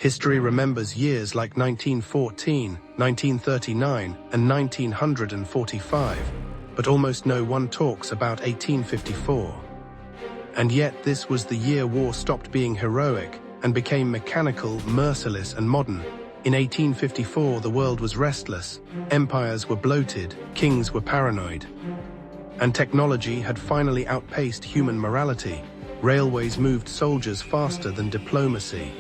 History remembers years like 1914, 1939, and 1945, but almost no one talks about 1854. And yet this was the year war stopped being heroic and became mechanical, merciless, and modern. In 1854, the world was restless, empires were bloated, kings were paranoid. And technology had finally outpaced human morality. Railways moved soldiers faster than diplomacy.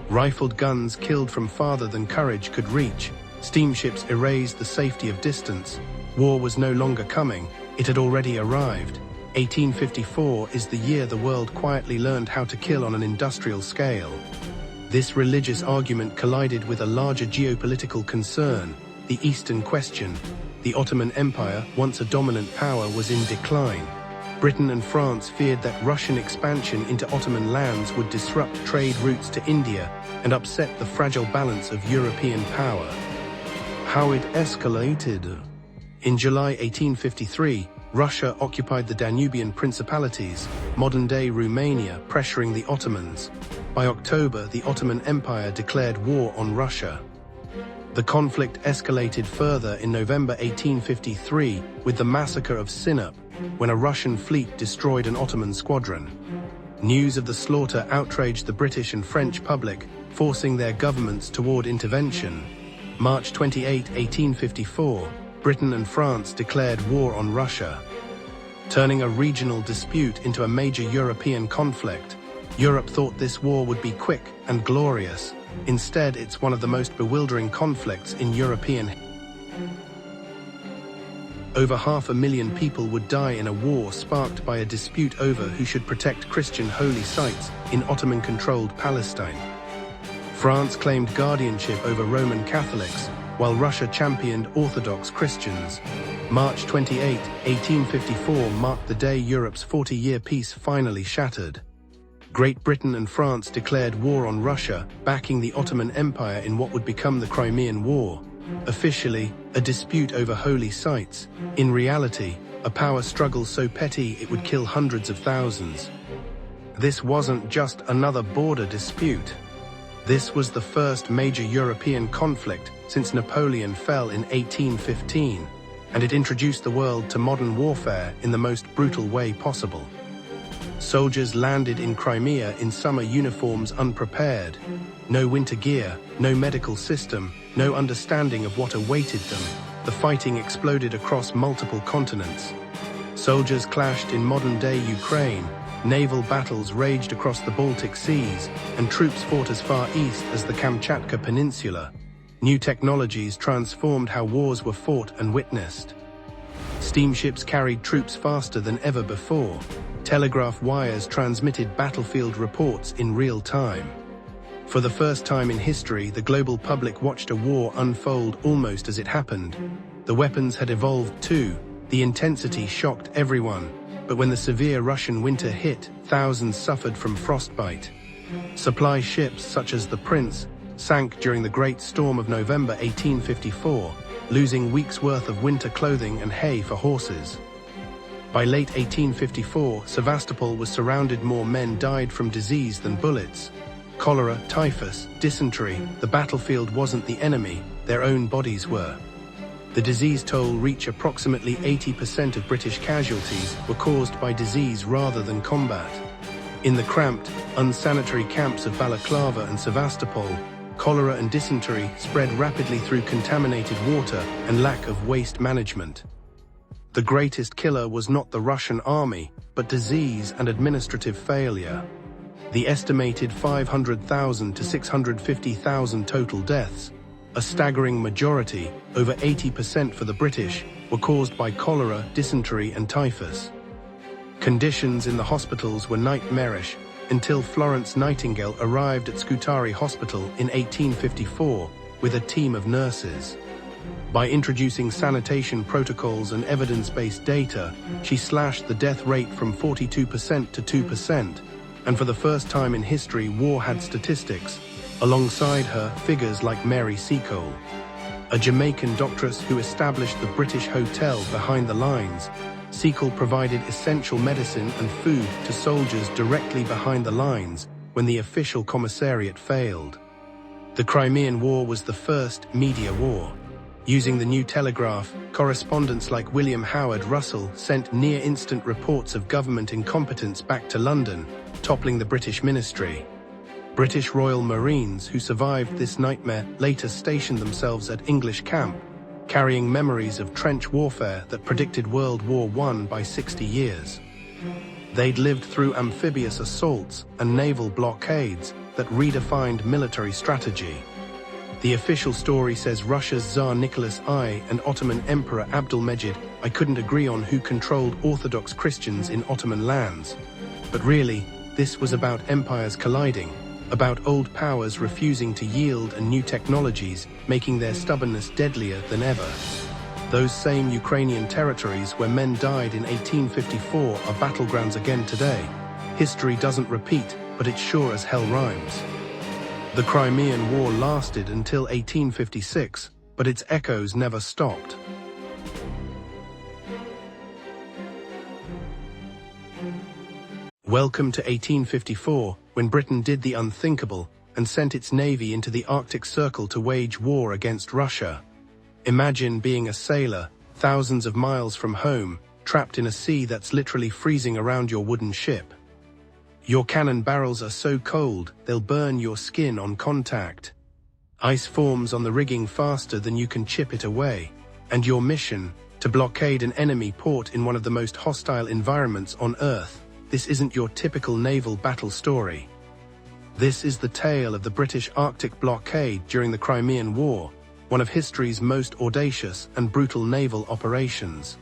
Rifled guns killed from farther than courage could reach. Steamships erased the safety of distance. War was no longer coming, it had already arrived. 1854 is the year the world quietly learned how to kill on an industrial scale. This religious argument collided with a larger geopolitical concern, the Eastern question. The Ottoman Empire, once a dominant power, was in decline. Britain and France feared that Russian expansion into Ottoman lands would disrupt trade routes to India and upset the fragile balance of European power. How it escalated. In July 1853, Russia occupied the Danubian Principalities, modern-day Romania, pressuring the Ottomans. By October, the Ottoman Empire declared war on Russia. The conflict escalated further in November 1853 with the massacre of Sinop, when a Russian fleet destroyed an Ottoman squadron. News of the slaughter outraged the British and French public, forcing their governments toward intervention. March 28, 1854, Britain and France declared war on Russia, turning a regional dispute into a major European conflict. Europe thought this war would be quick and glorious. Instead, it's one of the most bewildering conflicts in European history. Over 500,000 people would die in a war sparked by a dispute over who should protect Christian holy sites in Ottoman-controlled Palestine. France claimed guardianship over Roman Catholics, while Russia championed Orthodox Christians. March 28, 1854 marked the day Europe's 40-year peace finally shattered. Great Britain and France declared war on Russia, backing the Ottoman Empire in what would become the Crimean War. Officially, a dispute over holy sites. In reality, a power struggle so petty it would kill hundreds of thousands. This wasn't just another border dispute. This was the first major European conflict since Napoleon fell in 1815, and it introduced the world to modern warfare in the most brutal way possible. Soldiers landed in Crimea in summer uniforms unprepared. No winter gear, no medical system, no understanding of what awaited them. The fighting exploded across multiple continents. Soldiers clashed in modern-day Ukraine. Naval battles raged across the Baltic Seas, and troops fought as far east as the Kamchatka Peninsula. New technologies transformed how wars were fought and witnessed. Steamships carried troops faster than ever before. Telegraph wires transmitted battlefield reports in real time. For the first time in history, the global public watched a war unfold almost as it happened. The weapons had evolved too. The intensity shocked everyone. But when the severe Russian winter hit, thousands suffered from frostbite. Supply ships such as the Prince sank during the Great Storm of November 1854, losing weeks' worth of winter clothing and hay for horses. By late 1854, Sevastopol was surrounded. More men died from disease than bullets. Cholera, typhus, dysentery. The battlefield wasn't the enemy, their own bodies were. The disease toll reached approximately 80% of British casualties were caused by disease rather than combat. In the cramped, unsanitary camps of Balaclava and Sevastopol, cholera and dysentery spread rapidly through contaminated water and lack of waste management. The greatest killer was not the Russian army, but disease and administrative failure. The estimated 500,000 to 650,000 total deaths, a staggering majority, over 80% for the British, were caused by cholera, dysentery, and typhus. Conditions in the hospitals were nightmarish until Florence Nightingale arrived at Scutari Hospital in 1854 with a team of nurses. By introducing sanitation protocols and evidence-based data, she slashed the death rate from 42% to 2%, and for the first time in history, war had statistics. Alongside her, figures like Mary Seacole, a Jamaican doctress who established the British Hotel behind the lines. Seacole provided essential medicine and food to soldiers directly behind the lines when the official commissariat failed. The Crimean War was the first media war. Using the new telegraph, correspondents like William Howard Russell sent near-instant reports of government incompetence back to London, toppling the British ministry. British Royal Marines who survived this nightmare later stationed themselves at English camp, carrying memories of trench warfare that predicted World War I by 60 years. They'd lived through amphibious assaults and naval blockades that redefined military strategy. The official story says Russia's Tsar Nicholas I and Ottoman Emperor Abdülmecid I couldn't agree on who controlled Orthodox Christians in Ottoman lands. But really, this was about empires colliding, about old powers refusing to yield and new technologies making their stubbornness deadlier than ever. Those same Ukrainian territories where men died in 1854 are battlegrounds again today. History doesn't repeat, but it sure as hell rhymes. The Crimean War lasted until 1856, but its echoes never stopped. Welcome to 1854, when Britain did the unthinkable and sent its navy into the Arctic Circle to wage war against Russia. Imagine being a sailor, thousands of miles from home, trapped in a sea that's literally freezing around your wooden ship. Your cannon barrels are so cold, they'll burn your skin on contact. Ice forms on the rigging faster than you can chip it away. And your mission, to blockade an enemy port in one of the most hostile environments on Earth. This isn't your typical naval battle story. This is the tale of the British Arctic blockade during the Crimean War, one of history's most audacious and brutal naval operations.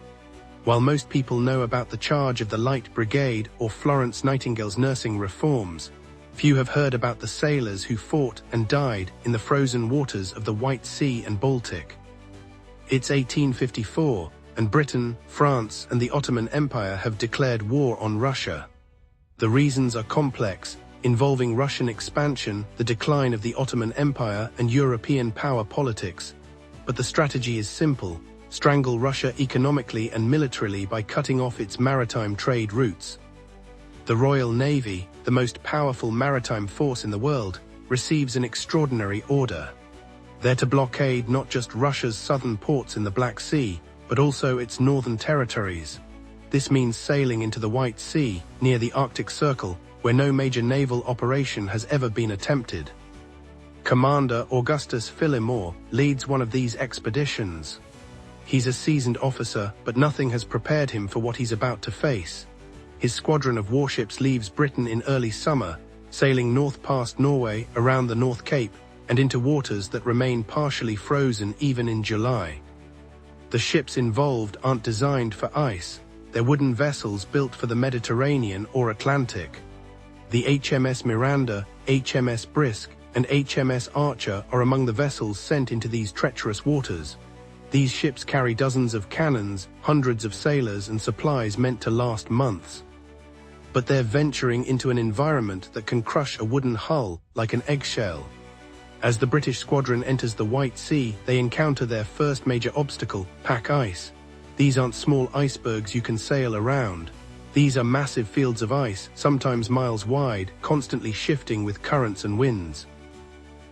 While most people know about the charge of the Light Brigade or Florence Nightingale's nursing reforms, few have heard about the sailors who fought and died in the frozen waters of the White Sea and Baltic. It's 1854, and Britain, France, and the Ottoman Empire have declared war on Russia. The reasons are complex, involving Russian expansion, the decline of the Ottoman Empire, and European power politics. But the strategy is simple: strangle Russia economically and militarily by cutting off its maritime trade routes. The Royal Navy, the most powerful maritime force in the world, receives an extraordinary order. They're to blockade not just Russia's southern ports in the Black Sea, but also its northern territories. This means sailing into the White Sea, near the Arctic Circle, where no major naval operation has ever been attempted. Commander Augustus Phillimore leads one of these expeditions. He's a seasoned officer, but nothing has prepared him for what he's about to face. His squadron of warships leaves Britain in early summer, sailing north past Norway, around the North Cape, and into waters that remain partially frozen even in July. The ships involved aren't designed for ice. They're wooden vessels built for the Mediterranean or Atlantic. The HMS Miranda, HMS Brisk, and HMS Archer are among the vessels sent into these treacherous waters. These ships carry dozens of cannons, hundreds of sailors, and supplies meant to last months. But they're venturing into an environment that can crush a wooden hull like an eggshell. As the British squadron enters the White Sea, they encounter their first major obstacle: pack ice. These aren't small icebergs you can sail around. These are massive fields of ice, sometimes miles wide, constantly shifting with currents and winds.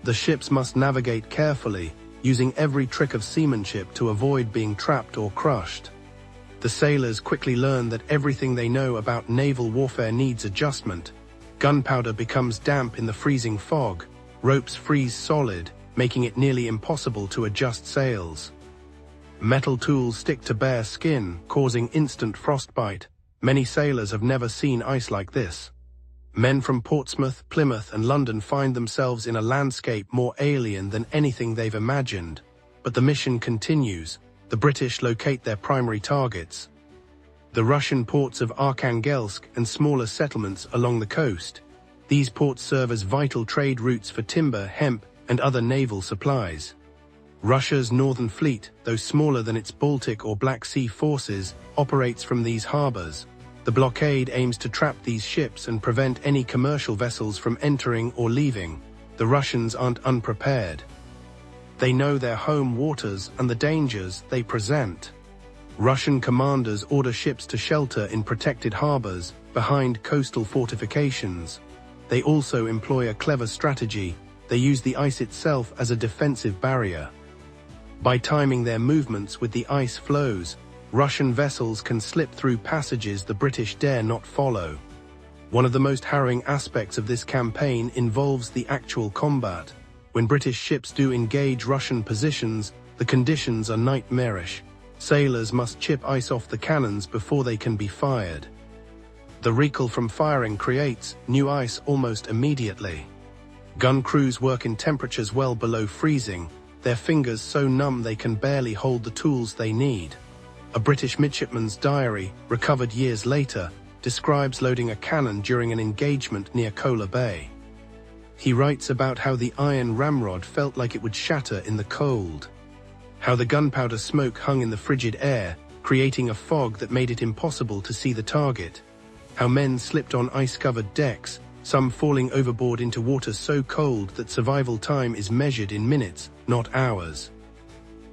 The ships must navigate carefully, using every trick of seamanship to avoid being trapped or crushed. The sailors quickly learn that everything they know about naval warfare needs adjustment. Gunpowder becomes damp in the freezing fog. Ropes freeze solid, making it nearly impossible to adjust sails. Metal tools stick to bare skin, causing instant frostbite. Many sailors have never seen ice like this. Men from Portsmouth, Plymouth, and London find themselves in a landscape more alien than anything they've imagined. But the mission continues. The British locate their primary targets: the Russian ports of Arkhangelsk and smaller settlements along the coast. These ports serve as vital trade routes for timber, hemp, and other naval supplies. Russia's Northern Fleet, though smaller than its Baltic or Black Sea forces, operates from these harbors. The blockade aims to trap these ships and prevent any commercial vessels from entering or leaving. The Russians aren't unprepared. They know their home waters and the dangers they present. Russian commanders order ships to shelter in protected harbors, behind coastal fortifications. They also employ a clever strategy: they use the ice itself as a defensive barrier. By timing their movements with the ice flows, Russian vessels can slip through passages the British dare not follow. One of the most harrowing aspects of this campaign involves the actual combat. When British ships do engage Russian positions, the conditions are nightmarish. Sailors must chip ice off the cannons before they can be fired. The recoil from firing creates new ice almost immediately. Gun crews work in temperatures well below freezing, their fingers so numb they can barely hold the tools they need. A British midshipman's diary, recovered years later, describes loading a cannon during an engagement near Kola Bay. He writes about how the iron ramrod felt like it would shatter in the cold, how the gunpowder smoke hung in the frigid air, creating a fog that made it impossible to see the target, how men slipped on ice-covered decks, some falling overboard into water so cold that survival time is measured in minutes, not hours.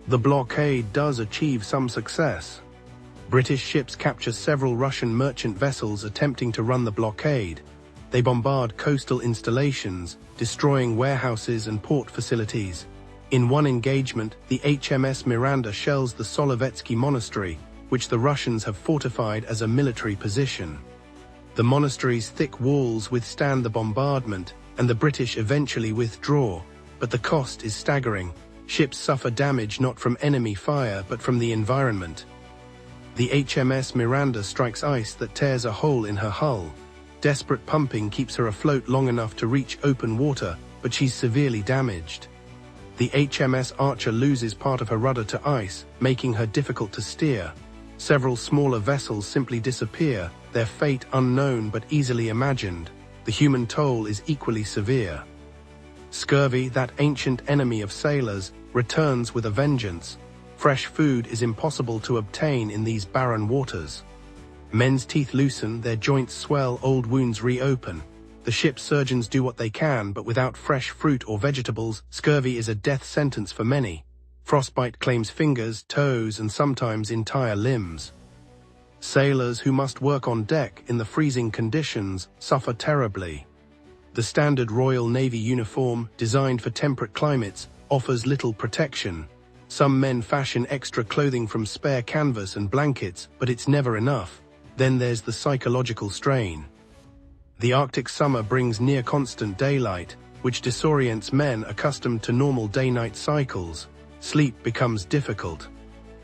The blockade does achieve some success. British ships capture several Russian merchant vessels attempting to run the blockade. They bombard coastal installations, destroying warehouses and port facilities. In one engagement, the HMS Miranda shells the Solovetsky monastery, which the Russians have fortified as a military position. The monastery's thick walls withstand the bombardment, and the British eventually withdraw, but the cost is staggering. Ships suffer damage not from enemy fire but from the environment. The HMS Miranda strikes ice that tears a hole in her hull. Desperate pumping keeps her afloat long enough to reach open water, but she's severely damaged. The HMS Archer loses part of her rudder to ice, making her difficult to steer. Several smaller vessels simply disappear, their fate unknown but easily imagined. The human toll is equally severe. Scurvy, that ancient enemy of sailors, returns with a vengeance. Fresh food is impossible to obtain in these barren waters. Men's teeth loosen, their joints swell, old wounds reopen. The ship's surgeons do what they can, but without fresh fruit or vegetables, scurvy is a death sentence for many. Frostbite claims fingers, toes, and sometimes entire limbs. Sailors who must work on deck in the freezing conditions suffer terribly. The standard Royal Navy uniform, designed for temperate climates, offers little protection. Some men fashion extra clothing from spare canvas and blankets, but it's never enough. Then there's the psychological strain. The Arctic summer brings near-constant daylight, which disorients men accustomed to normal day-night cycles. Sleep becomes difficult.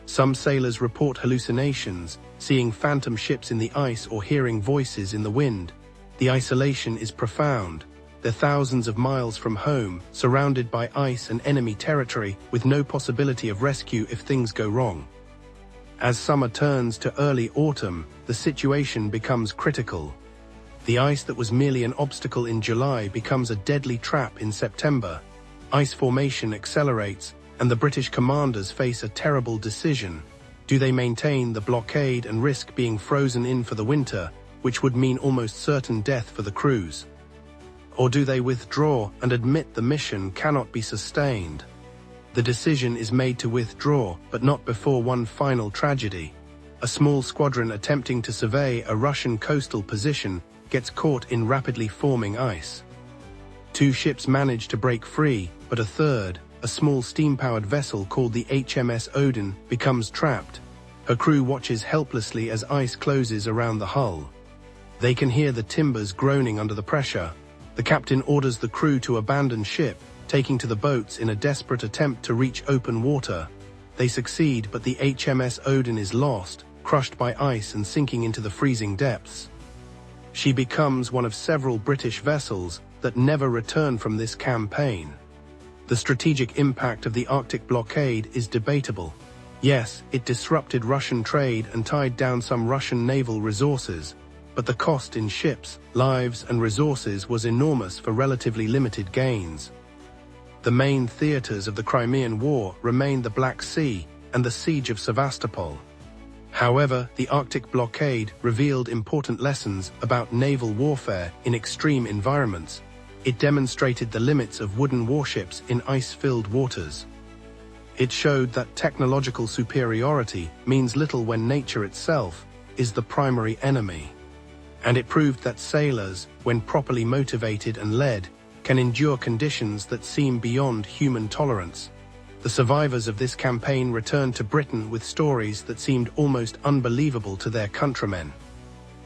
Some sailors report hallucinations, seeing phantom ships in the ice or hearing voices in the wind. The isolation is profound. They're thousands of miles from home, surrounded by ice and enemy territory, with no possibility of rescue if things go wrong. As summer turns to early autumn, the situation becomes critical. The ice that was merely an obstacle in July becomes a deadly trap in September. Ice formation accelerates, and the British commanders face a terrible decision. Do they maintain the blockade and risk being frozen in for the winter, which would mean almost certain death for the crews? Or do they withdraw and admit the mission cannot be sustained? The decision is made to withdraw, but not before one final tragedy. A small squadron attempting to survey a Russian coastal position gets caught in rapidly forming ice. Two ships manage to break free, but a third, a small steam-powered vessel called the HMS Odin, becomes trapped. Her crew watches helplessly as ice closes around the hull. They can hear the timbers groaning under the pressure. The captain orders the crew to abandon ship, taking to the boats in a desperate attempt to reach open water. They succeed, but the HMS Odin is lost, crushed by ice and sinking into the freezing depths. She becomes one of several British vessels that never return from this campaign. The strategic impact of the Arctic blockade is debatable. Yes, it disrupted Russian trade and tied down some Russian naval resources, but the cost in ships, lives, and resources was enormous for relatively limited gains. The main theaters of the Crimean War remained the Black Sea and the siege of Sevastopol. However, the Arctic blockade revealed important lessons about naval warfare in extreme environments. It demonstrated the limits of wooden warships in ice-filled waters. It showed that technological superiority means little when nature itself is the primary enemy. And it proved that sailors, when properly motivated and led, can endure conditions that seem beyond human tolerance. The survivors of this campaign returned to Britain with stories that seemed almost unbelievable to their countrymen.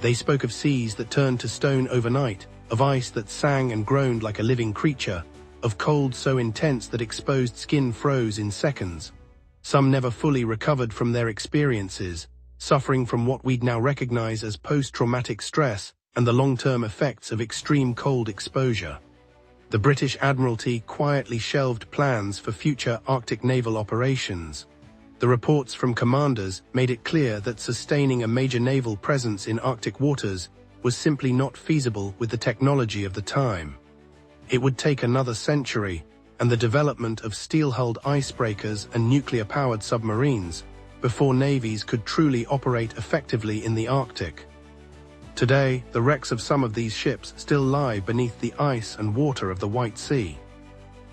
They spoke of seas that turned to stone overnight, of ice that sang and groaned like a living creature, of cold so intense that exposed skin froze in seconds. Some never fully recovered from their experiences, suffering from what we'd now recognize as post-traumatic stress and the long-term effects of extreme cold exposure. The British Admiralty quietly shelved plans for future Arctic naval operations. The reports from commanders made it clear that sustaining a major naval presence in Arctic waters was simply not feasible with the technology of the time. It would take another century, and the development of steel-hulled icebreakers and nuclear-powered submarines before navies could truly operate effectively in the Arctic. Today, the wrecks of some of these ships still lie beneath the ice and water of the White Sea.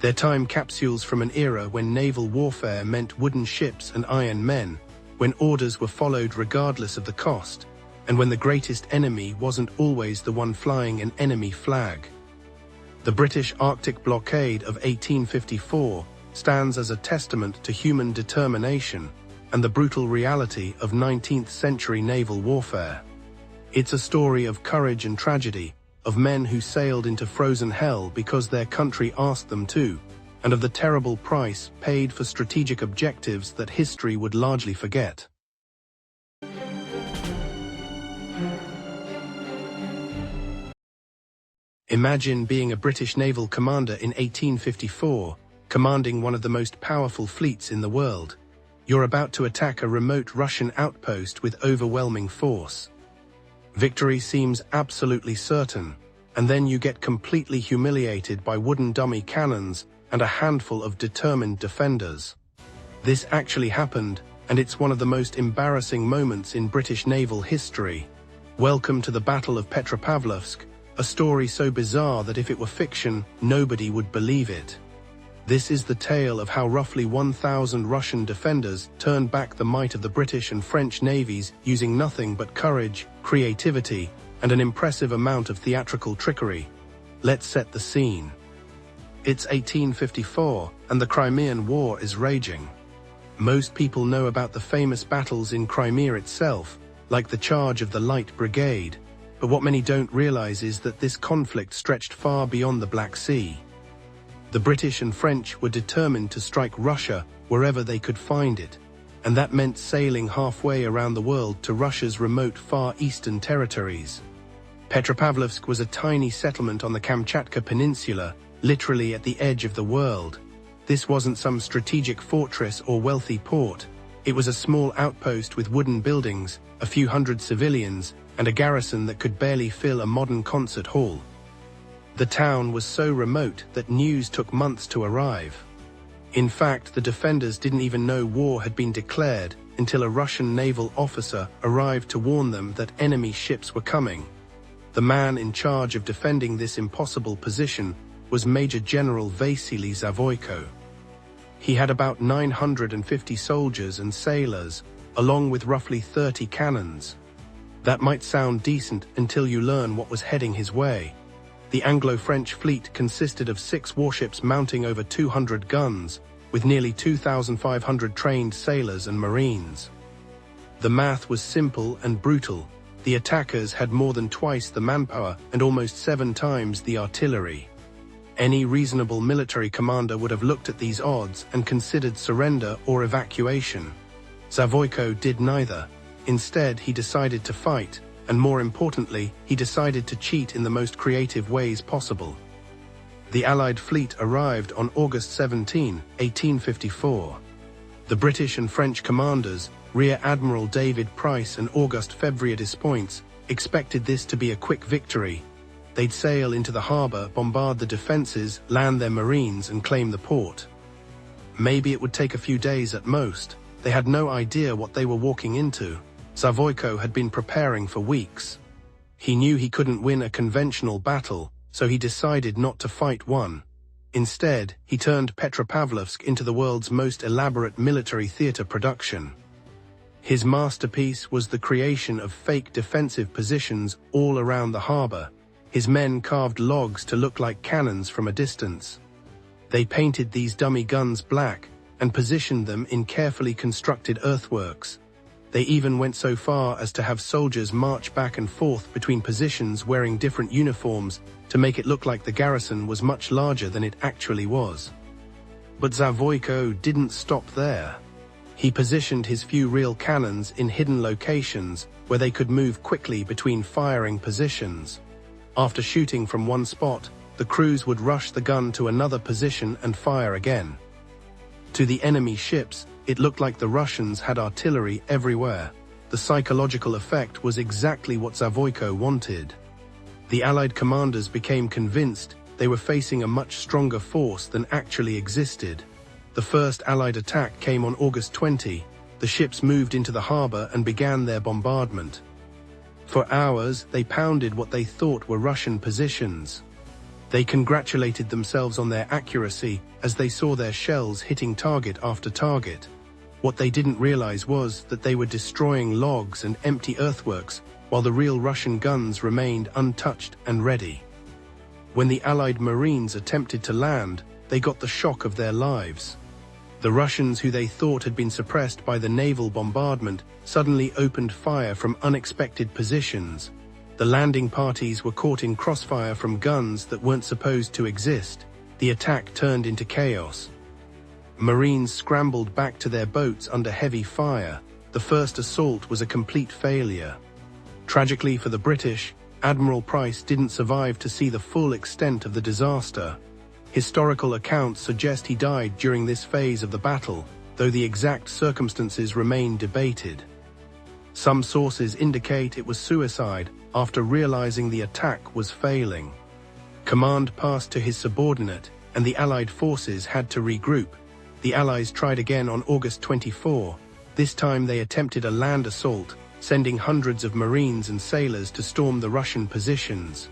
They're time capsules from an era when naval warfare meant wooden ships and iron men, when orders were followed regardless of the cost, and when the greatest enemy wasn't always the one flying an enemy flag. The British Arctic blockade of 1854 stands as a testament to human determination and the brutal reality of 19th-century naval warfare. It's a story of courage and tragedy, of men who sailed into frozen hell because their country asked them to, and of the terrible price paid for strategic objectives that history would largely forget. Imagine being a British naval commander in 1854, commanding one of the most powerful fleets in the world. You're about to attack a remote Russian outpost with overwhelming force. Victory seems absolutely certain, and then you get completely humiliated by wooden dummy cannons and a handful of determined defenders. This actually happened, and it's one of the most embarrassing moments in British naval history. Welcome to the Battle of Petropavlovsk, a story so bizarre that if it were fiction, nobody would believe it. This is the tale of how roughly 1,000 Russian defenders turned back the might of the British and French navies using nothing but courage, creativity, and an impressive amount of theatrical trickery. Let's set the scene. It's 1854, and the Crimean War is raging. Most people know about the famous battles in Crimea itself, like the charge of the Light Brigade, but what many don't realize is that this conflict stretched far beyond the Black Sea. The British and French were determined to strike Russia wherever they could find it, and that meant sailing halfway around the world to Russia's remote Far Eastern territories. Petropavlovsk was a tiny settlement on the Kamchatka Peninsula, literally at the edge of the world. This wasn't some strategic fortress or wealthy port. It was a small outpost with wooden buildings, a few hundred civilians, and a garrison that could barely fill a modern concert hall. The town was so remote that news took months to arrive. In fact, the defenders didn't even know war had been declared until a Russian naval officer arrived to warn them that enemy ships were coming. The man in charge of defending this impossible position was Major General Vasily Zavoyko. He had about 950 soldiers and sailors, along with roughly 30 cannons. That might sound decent until you learn what was heading his way. The Anglo-French fleet consisted of 6 warships mounting over 200 guns, with nearly 2,500 trained sailors and marines. The math was simple and brutal. The attackers had more than twice the manpower and almost 7 times the artillery. Any reasonable military commander would have looked at these odds and considered surrender or evacuation. Zavoyko did neither. Instead, he decided to fight, and more importantly, he decided to cheat in the most creative ways possible. The Allied fleet arrived on August 17, 1854. The British and French commanders, Rear Admiral David Price and Auguste Fevrier Despointes, expected this to be a quick victory. They'd sail into the harbor, bombard the defenses, land their marines, and claim the port. Maybe it would take a few days at most. They had no idea what they were walking into. Zavoyko had been preparing for weeks. He knew he couldn't win a conventional battle, so he decided not to fight one. Instead, he turned Petropavlovsk into the world's most elaborate military theater production. His masterpiece was the creation of fake defensive positions all around the harbor. His men carved logs to look like cannons from a distance. They painted these dummy guns black and positioned them in carefully constructed earthworks. They even went so far as to have soldiers march back and forth between positions wearing different uniforms to make it look like the garrison was much larger than it actually was. But Zavoyko didn't stop there. He positioned his few real cannons in hidden locations where they could move quickly between firing positions. After shooting from one spot, the crews would rush the gun to another position and fire again. To the enemy ships, it looked like the Russians had artillery everywhere. The psychological effect was exactly what Zavoyko wanted. The Allied commanders became convinced they were facing a much stronger force than actually existed. The first Allied attack came on August 20. The ships moved into the harbor and began their bombardment. For hours, they pounded what they thought were Russian positions. They congratulated themselves on their accuracy as they saw their shells hitting target after target. What they didn't realize was that they were destroying logs and empty earthworks while the real Russian guns remained untouched and ready. When the Allied Marines attempted to land, they got the shock of their lives. The Russians, who they thought had been suppressed by the naval bombardment, suddenly opened fire from unexpected positions. The landing parties were caught in crossfire from guns that weren't supposed to exist. The attack turned into chaos. Marines scrambled back to their boats under heavy fire. The first assault was a complete failure. Tragically for the British, Admiral Price didn't survive to see the full extent of the disaster. Historical accounts suggest he died during this phase of the battle, though the exact circumstances remain debated. Some sources indicate it was suicide after realizing the attack was failing. Command passed to his subordinate, and the Allied forces had to regroup. The Allies tried again on August 24. This time they attempted a land assault, sending hundreds of Marines and sailors to storm the Russian positions.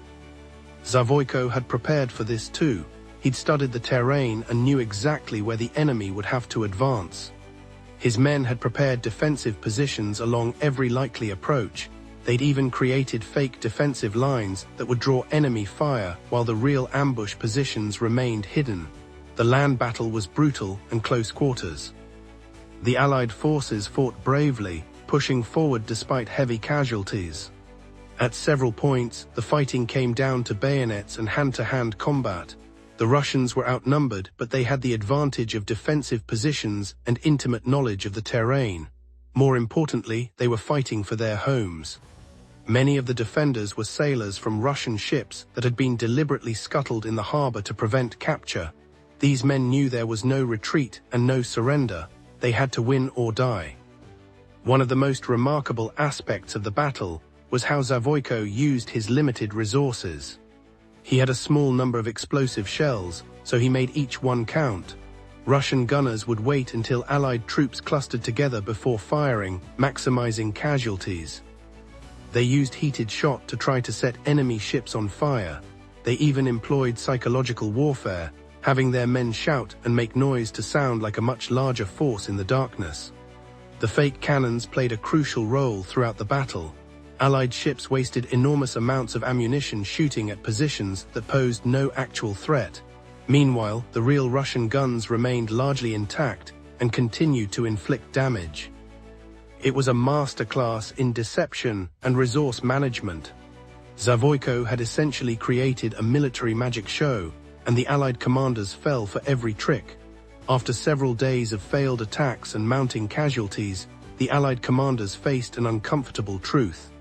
Zavoyko had prepared for this too. He'd studied the terrain and knew exactly where the enemy would have to advance. His men had prepared defensive positions along every likely approach. They'd even created fake defensive lines that would draw enemy fire while the real ambush positions remained hidden. The land battle was brutal and close quarters. The Allied forces fought bravely, pushing forward despite heavy casualties. At several points, the fighting came down to bayonets and hand-to-hand combat. The Russians were outnumbered, but they had the advantage of defensive positions and intimate knowledge of the terrain. More importantly, they were fighting for their homes. Many of the defenders were sailors from Russian ships that had been deliberately scuttled in the harbor to prevent capture. These men knew there was no retreat and no surrender. They had to win or die. One of the most remarkable aspects of the battle was how Zavoyko used his limited resources. He had a small number of explosive shells, so he made each one count. Russian gunners would wait until Allied troops clustered together before firing, maximizing casualties. They used heated shot to try to set enemy ships on fire. They even employed psychological warfare, having their men shout and make noise to sound like a much larger force in the darkness. The fake cannons played a crucial role throughout the battle. Allied ships wasted enormous amounts of ammunition shooting at positions that posed no actual threat. Meanwhile, the real Russian guns remained largely intact and continued to inflict damage. It was a masterclass in deception and resource management. Zavoyko had essentially created a military magic show, and the Allied commanders fell for every trick. After several days of failed attacks and mounting casualties, the Allied commanders faced an uncomfortable truth.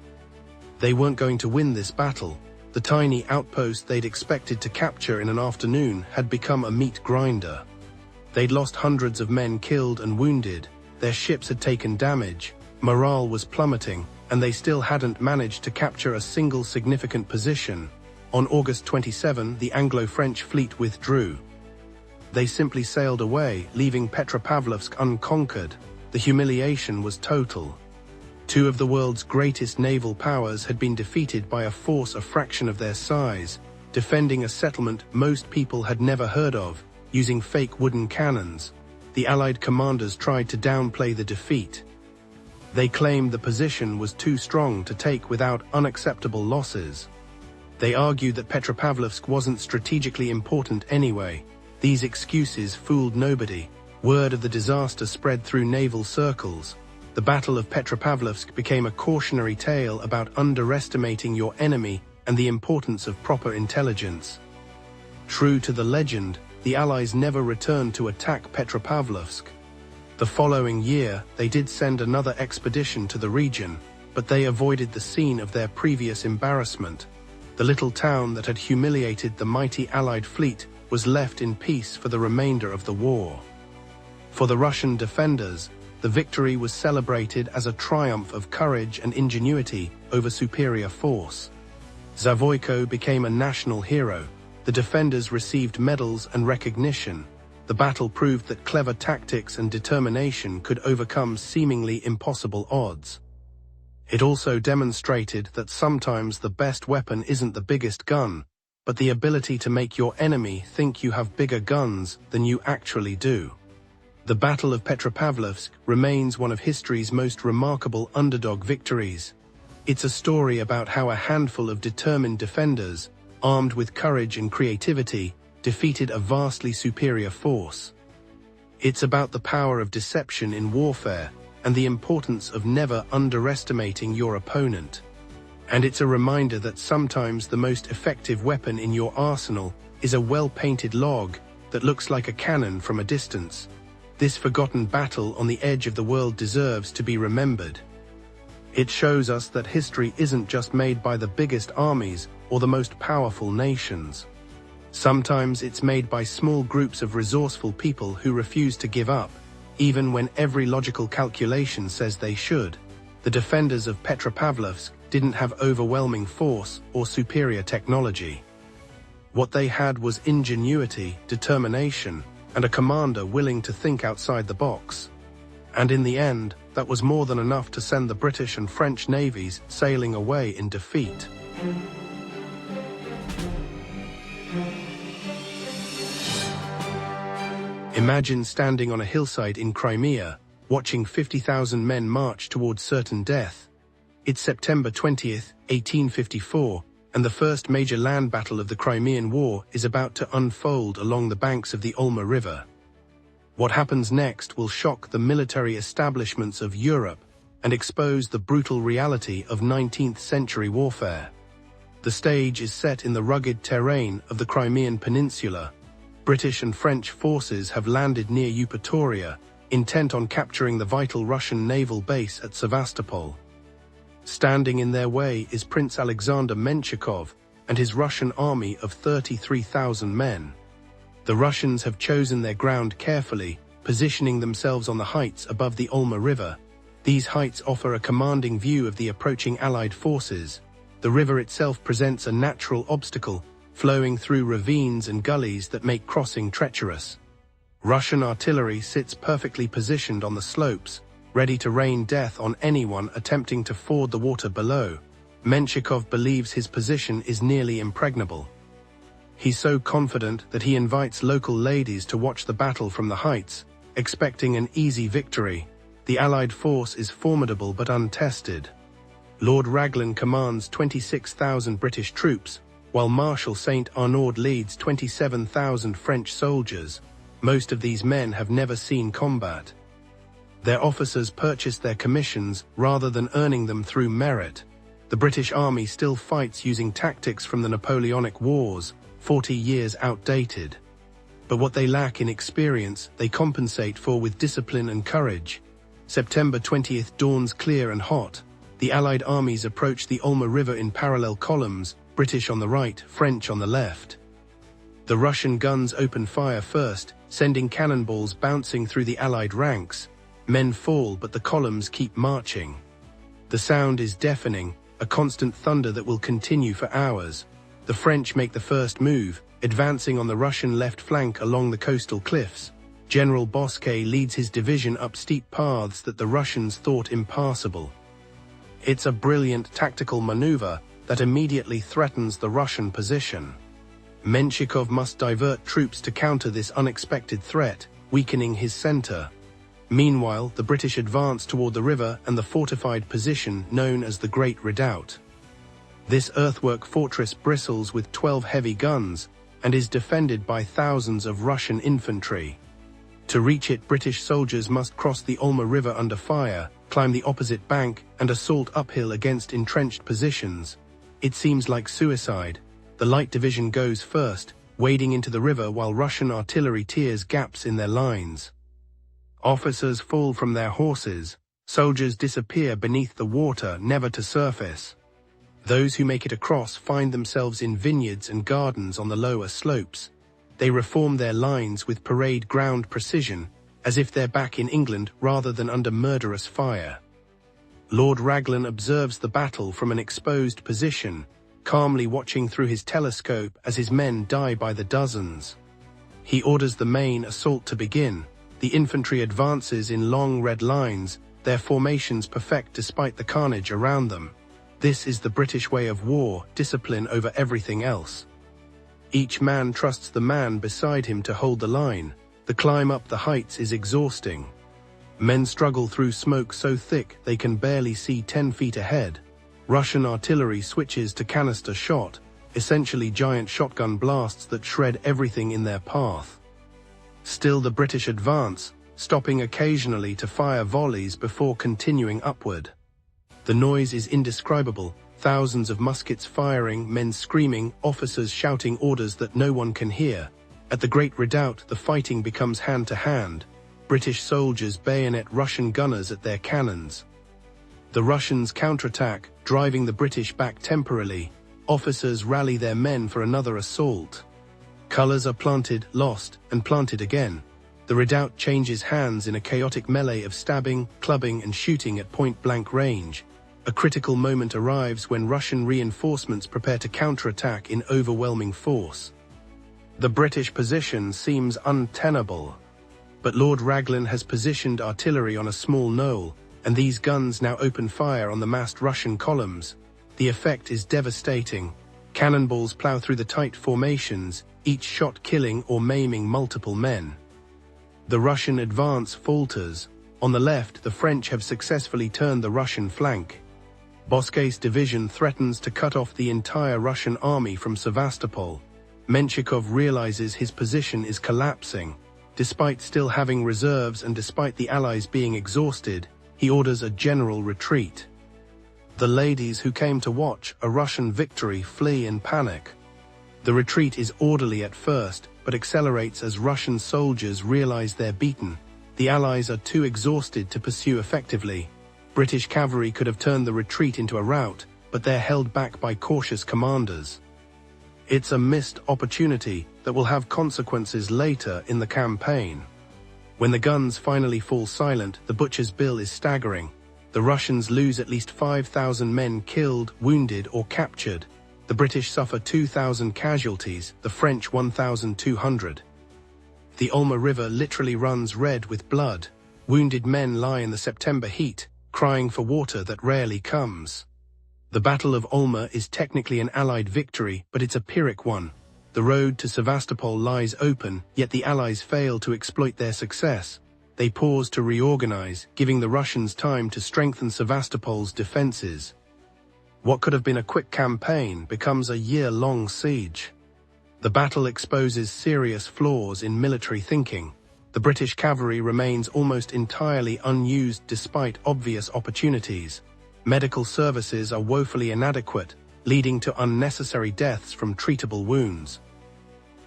They weren't going to win this battle. The tiny outpost they'd expected to capture in an afternoon had become a meat grinder. They'd lost hundreds of men killed and wounded, their ships had taken damage, morale was plummeting, and they still hadn't managed to capture a single significant position. On August 27, the Anglo-French fleet withdrew. They simply sailed away, leaving Petropavlovsk unconquered. The humiliation was total. Two of the world's greatest naval powers had been defeated by a force a fraction of their size, defending a settlement most people had never heard of, using fake wooden cannons. The Allied commanders tried to downplay the defeat. They claimed the position was too strong to take without unacceptable losses. They argued that Petropavlovsk wasn't strategically important anyway. These excuses fooled nobody. Word of the disaster spread through naval circles. The Battle of Petropavlovsk became a cautionary tale about underestimating your enemy and the importance of proper intelligence. True to the legend, the Allies never returned to attack Petropavlovsk. The following year, they did send another expedition to the region, but they avoided the scene of their previous embarrassment. The little town that had humiliated the mighty Allied fleet was left in peace for the remainder of the war. For the Russian defenders, the victory was celebrated as a triumph of courage and ingenuity over superior force. Zavoyko became a national hero. The defenders received medals and recognition. The battle proved that clever tactics and determination could overcome seemingly impossible odds. It also demonstrated that sometimes the best weapon isn't the biggest gun, but the ability to make your enemy think you have bigger guns than you actually do. The Battle of Petropavlovsk remains one of history's most remarkable underdog victories. It's a story about how a handful of determined defenders, armed with courage and creativity, defeated a vastly superior force. It's about the power of deception in warfare and the importance of never underestimating your opponent. And it's a reminder that sometimes the most effective weapon in your arsenal is a well-painted log that looks like a cannon from a distance. This forgotten battle on the edge of the world deserves to be remembered. It shows us that history isn't just made by the biggest armies or the most powerful nations. Sometimes it's made by small groups of resourceful people who refuse to give up, even when every logical calculation says they should. The defenders of Petropavlovsk didn't have overwhelming force or superior technology. What they had was ingenuity, determination, and a commander willing to think outside the box. And in the end, that was more than enough to send the British and French navies sailing away in defeat. Imagine standing on a hillside in Crimea, watching 50,000 men march towards certain death. It's September 20th, 1854, and the first major land battle of the Crimean War is about to unfold along the banks of the Olma River. What happens next will shock the military establishments of Europe and expose the brutal reality of 19th century warfare. The stage is set in the rugged terrain of the Crimean Peninsula. British and French forces have landed near Eupatoria, intent on capturing the vital Russian naval base at Sevastopol. Standing in their way is Prince Alexander Menshikov and his Russian army of 33,000 men. The Russians have chosen their ground carefully, positioning themselves on the heights above the Olma River. These heights offer a commanding view of the approaching Allied forces. The river itself presents a natural obstacle, flowing through ravines and gullies that make crossing treacherous. Russian artillery sits perfectly positioned on the slopes, ready to rain death on anyone attempting to ford the water below. Menshikov believes his position is nearly impregnable. He's so confident that he invites local ladies to watch the battle from the heights, expecting an easy victory. The Allied force is formidable but untested. Lord Raglan commands 26,000 British troops, while Marshal St. Arnaud leads 27,000 French soldiers. Most of these men have never seen combat. Their officers purchased their commissions rather than earning them through merit. The British Army still fights using tactics from the Napoleonic Wars, 40 years outdated. But what they lack in experience, they compensate for with discipline and courage. September 20th dawns clear and hot. The Allied armies approach the Olma River in parallel columns, British on the right, French on the left. The Russian guns open fire first, sending cannonballs bouncing through the Allied ranks. Men fall, but the columns keep marching. The sound is deafening, a constant thunder that will continue for hours. The French make the first move, advancing on the Russian left flank along the coastal cliffs. General Bosquet leads his division up steep paths that the Russians thought impassable. It's a brilliant tactical maneuver that immediately threatens the Russian position. Menshikov must divert troops to counter this unexpected threat, weakening his center. Meanwhile, the British advance toward the river and the fortified position known as the Great Redoubt. This earthwork fortress bristles with 12 heavy guns and is defended by thousands of Russian infantry. To reach it, British soldiers must cross the Olma River under fire, climb the opposite bank, and assault uphill against entrenched positions. It seems like suicide. The Light Division goes first, wading into the river while Russian artillery tears gaps in their lines. Officers fall from their horses. Soldiers disappear beneath the water, never to surface. Those who make it across find themselves in vineyards and gardens on the lower slopes. They reform their lines with parade ground precision, as if they're back in England rather than under murderous fire. Lord Raglan observes the battle from an exposed position, calmly watching through his telescope as his men die by the dozens. He orders the main assault to begin. The infantry advances in long red lines, their formations perfect despite the carnage around them. This is the British way of war, discipline over everything else. Each man trusts the man beside him to hold the line. The climb up the heights is exhausting. Men struggle through smoke so thick they can barely see 10 feet ahead. Russian artillery switches to canister shot, essentially giant shotgun blasts that shred everything in their path. Still the British advance, stopping occasionally to fire volleys before continuing upward. The noise is indescribable, thousands of muskets firing, men screaming, officers shouting orders that no one can hear. At the Great Redoubt, the fighting becomes hand-to-hand. British soldiers bayonet Russian gunners at their cannons. The Russians counterattack, driving the British back temporarily. Officers rally their men for another assault. Colours are planted, lost, and planted again. The redoubt changes hands in a chaotic melee of stabbing, clubbing, and shooting at point-blank range. A critical moment arrives when Russian reinforcements prepare to counterattack in overwhelming force. The British position seems untenable. But Lord Raglan has positioned artillery on a small knoll, and these guns now open fire on the massed Russian columns. The effect is devastating. Cannonballs plow through the tight formations, each shot killing or maiming multiple men. The Russian advance falters. On the left, the French have successfully turned the Russian flank. Bosquet's division threatens to cut off the entire Russian army from Sevastopol. Menshikov realizes his position is collapsing. Despite still having reserves and despite the Allies being exhausted, he orders a general retreat. The ladies who came to watch a Russian victory flee in panic. The retreat is orderly at first, but accelerates as Russian soldiers realize they're beaten. The Allies are too exhausted to pursue effectively. British cavalry could have turned the retreat into a rout, but they're held back by cautious commanders. It's a missed opportunity that will have consequences later in the campaign. When the guns finally fall silent, the butcher's bill is staggering. The Russians lose at least 5,000 men killed, wounded, or captured. The British suffer 2,000 casualties, the French 1,200. The Olma River literally runs red with blood. Wounded men lie in the September heat, crying for water that rarely comes. The Battle of Olma is technically an Allied victory, but it's a Pyrrhic one. The road to Sevastopol lies open, yet the Allies fail to exploit their success. They pause to reorganize, giving the Russians time to strengthen Sevastopol's defenses. What could have been a quick campaign becomes a year-long siege. The battle exposes serious flaws in military thinking. The British cavalry remains almost entirely unused despite obvious opportunities. Medical services are woefully inadequate, leading to unnecessary deaths from treatable wounds.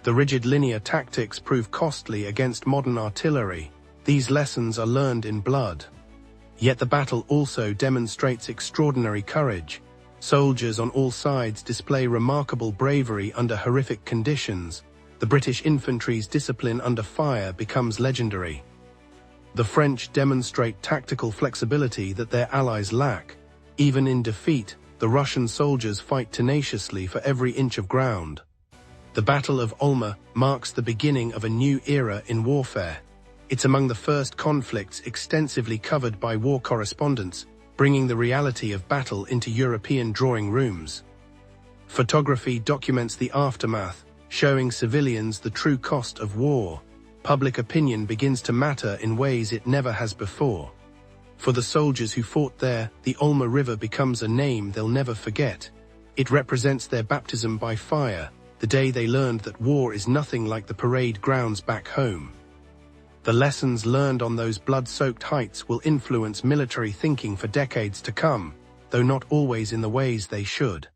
The rigid linear tactics prove costly against modern artillery. These lessons are learned in blood. Yet the battle also demonstrates extraordinary courage. Soldiers on all sides display remarkable bravery under horrific conditions. The British infantry's discipline under fire becomes legendary. The French demonstrate tactical flexibility that their allies lack. Even in defeat, the Russian soldiers fight tenaciously for every inch of ground. The Battle of Olma marks the beginning of a new era in warfare. It's among the first conflicts extensively covered by war correspondents, bringing the reality of battle into European drawing rooms. Photography documents the aftermath, showing civilians the true cost of war. Public opinion begins to matter in ways it never has before. For the soldiers who fought there, the Olma River becomes a name they'll never forget. It represents their baptism by fire, the day they learned that war is nothing like the parade grounds back home. The lessons learned on those blood-soaked heights will influence military thinking for decades to come, though not always in the ways they should.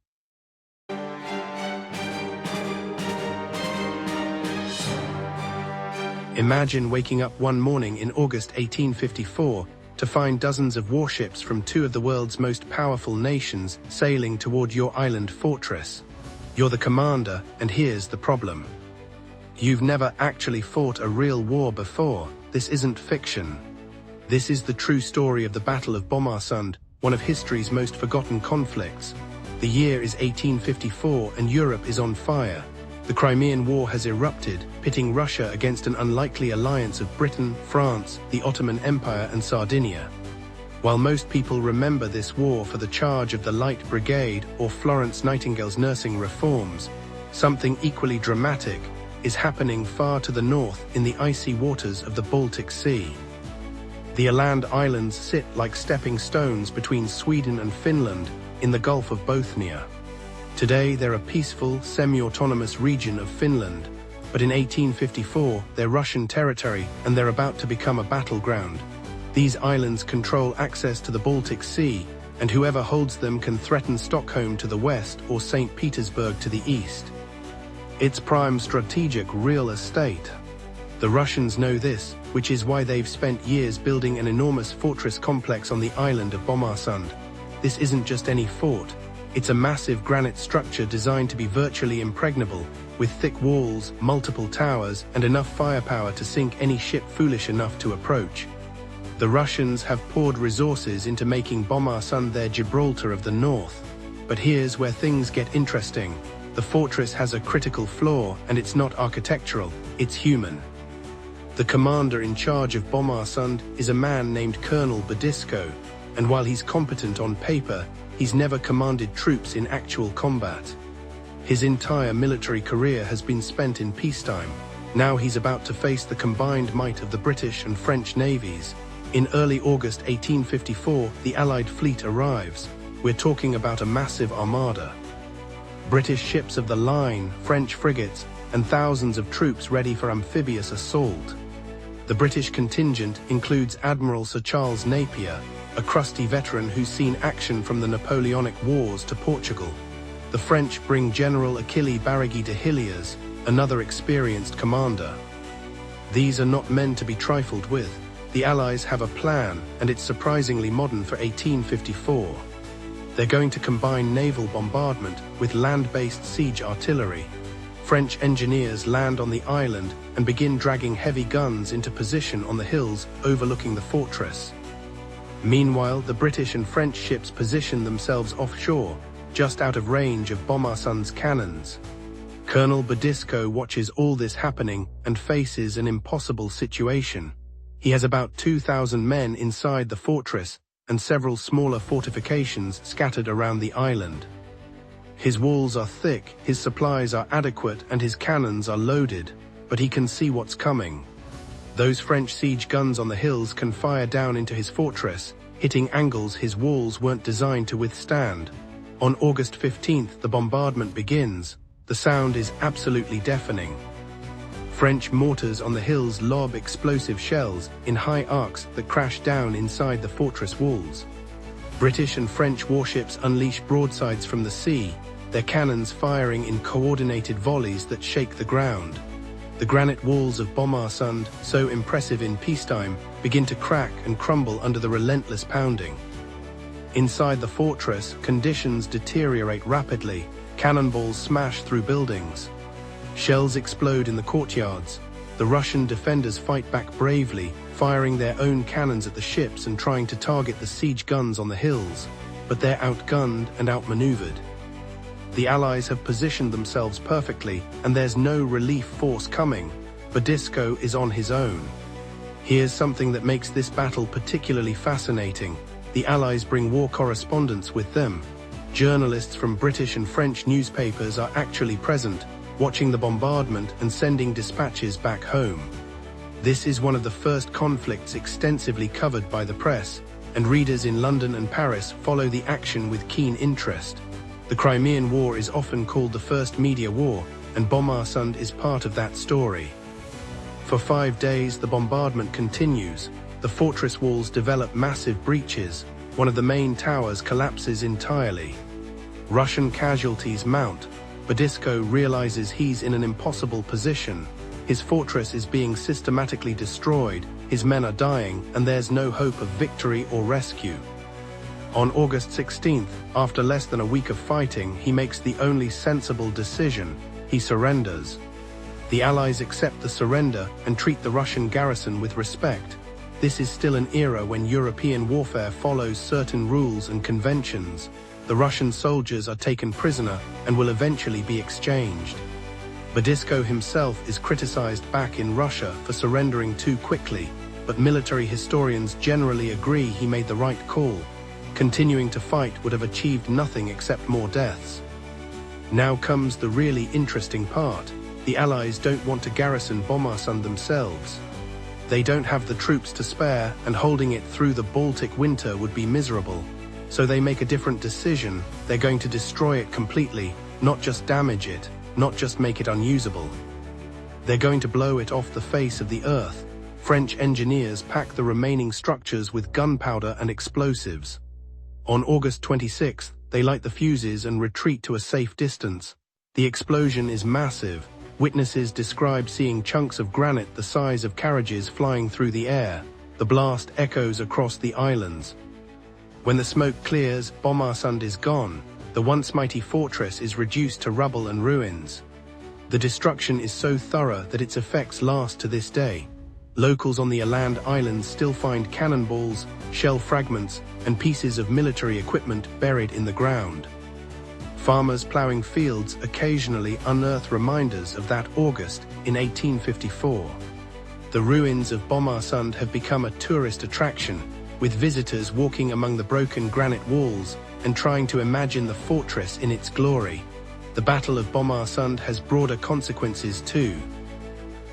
Imagine waking up one morning in August 1854 to find dozens of warships from two of the world's most powerful nations sailing toward your island fortress. You're the commander, and here's the problem. You've never actually fought a real war before. This isn't fiction. This is the true story of the Battle of Bomarsund, one of history's most forgotten conflicts. The year is 1854 and Europe is on fire. The Crimean War has erupted, pitting Russia against an unlikely alliance of Britain, France, the Ottoman Empire and Sardinia. While most people remember this war for the charge of the Light Brigade or Florence Nightingale's nursing reforms, something equally dramatic is happening far to the north in the icy waters of the Baltic Sea. The Åland Islands sit like stepping stones between Sweden and Finland in the Gulf of Bothnia. Today, they're a peaceful, semi-autonomous region of Finland, but in 1854, they're Russian territory and they're about to become a battleground. These islands control access to the Baltic Sea, and whoever holds them can threaten Stockholm to the west or St. Petersburg to the east. It's prime strategic real estate. The Russians know this, which is why they've spent years building an enormous fortress complex on the island of Bomarsund. This isn't just any fort. It's a massive granite structure designed to be virtually impregnable, with thick walls, multiple towers, and enough firepower to sink any ship foolish enough to approach. The Russians have poured resources into making Bomarsund their Gibraltar of the north. But here's where things get interesting. The fortress has a critical flaw, and it's not architectural, it's human. The commander in charge of Bomarsund is a man named Colonel Bodisko, and while he's competent on paper, he's never commanded troops in actual combat. His entire military career has been spent in peacetime. Now he's about to face the combined might of the British and French navies. In early August 1854, the Allied fleet arrives. We're talking about a massive armada. British ships of the line, French frigates, and thousands of troops ready for amphibious assault. The British contingent includes Admiral Sir Charles Napier, a crusty veteran who's seen action from the Napoleonic Wars to Portugal. The French bring General Achille Barragí de Hilliers, another experienced commander. These are not men to be trifled with. The Allies have a plan, and it's surprisingly modern for 1854. They're going to combine naval bombardment with land-based siege artillery. French engineers land on the island and begin dragging heavy guns into position on the hills overlooking the fortress. Meanwhile, the British and French ships position themselves offshore, just out of range of Bomarsund's cannons. Colonel Bodisko watches all this happening and faces an impossible situation. He has about 2,000 men inside the fortress and several smaller fortifications scattered around the island. His walls are thick, his supplies are adequate, and his cannons are loaded, but he can see what's coming. Those French siege guns on the hills can fire down into his fortress, hitting angles his walls weren't designed to withstand. On August 15th, the bombardment begins. The sound is absolutely deafening. French mortars on the hills lob explosive shells in high arcs that crash down inside the fortress walls. British and French warships unleash broadsides from the sea, their cannons firing in coordinated volleys that shake the ground. The granite walls of Bomarsund, so impressive in peacetime, begin to crack and crumble under the relentless pounding. Inside the fortress, conditions deteriorate rapidly. Cannonballs smash through buildings. Shells explode in the courtyards. The Russian defenders fight back bravely, firing their own cannons at the ships and trying to target the siege guns on the hills, but they're outgunned and outmaneuvered. The Allies have positioned themselves perfectly, and there's no relief force coming. Bodisko is on his own. Here's something that makes this battle particularly fascinating. The Allies bring war correspondents with them. Journalists from British and French newspapers are actually present, watching the bombardment and sending dispatches back home. This is one of the first conflicts extensively covered by the press, and readers in London and Paris follow the action with keen interest. The Crimean War is often called the First Media War, and Bomarsund is part of that story. For 5 days, the bombardment continues. The fortress walls develop massive breaches. One of the main towers collapses entirely. Russian casualties mount. Bodisko realizes he's in an impossible position. His fortress is being systematically destroyed, his men are dying, and there's no hope of victory or rescue. On August 16th, after less than a week of fighting, he makes the only sensible decision. He surrenders. The Allies accept the surrender and treat the Russian garrison with respect. This is still an era when European warfare follows certain rules and conventions. The Russian soldiers are taken prisoner and will eventually be exchanged. Bodisko himself is criticized back in Russia for surrendering too quickly, but military historians generally agree he made the right call. Continuing to fight would have achieved nothing except more deaths. Now comes the really interesting part. The Allies don't want to garrison Bomarsund themselves. They don't have the troops to spare, and holding it through the Baltic winter would be miserable. So they make a different decision. They're going to destroy it completely, not just damage it, not just make it unusable. They're going to blow it off the face of the earth. French engineers pack the remaining structures with gunpowder and explosives. On August 26th, they light the fuses and retreat to a safe distance. The explosion is massive. Witnesses describe seeing chunks of granite the size of carriages flying through the air. The blast echoes across the islands. When the smoke clears, Bomarsund is gone. The once mighty fortress is reduced to rubble and ruins. The destruction is so thorough that its effects last to this day. Locals on the Åland Islands still find cannonballs, shell fragments, and pieces of military equipment buried in the ground. Farmers ploughing fields occasionally unearth reminders of that August in 1854. The ruins of Bomarsund have become a tourist attraction, with visitors walking among the broken granite walls and trying to imagine the fortress in its glory. The Battle of Bomarsund has broader consequences too.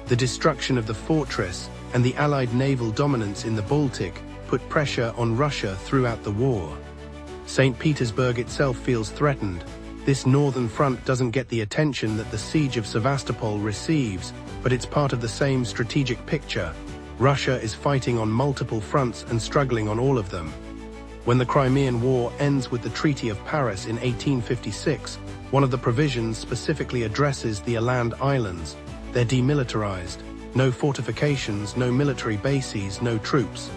The destruction of the fortress and the Allied naval dominance in the Baltic put pressure on Russia throughout the war. St. Petersburg itself feels threatened. This northern front doesn't get the attention that the siege of Sevastopol receives, but it's part of the same strategic picture. Russia is fighting on multiple fronts and struggling on all of them. When the Crimean War ends with the Treaty of Paris in 1856, one of the provisions specifically addresses the Åland Islands. They're demilitarized. No fortifications, no military bases, no troops.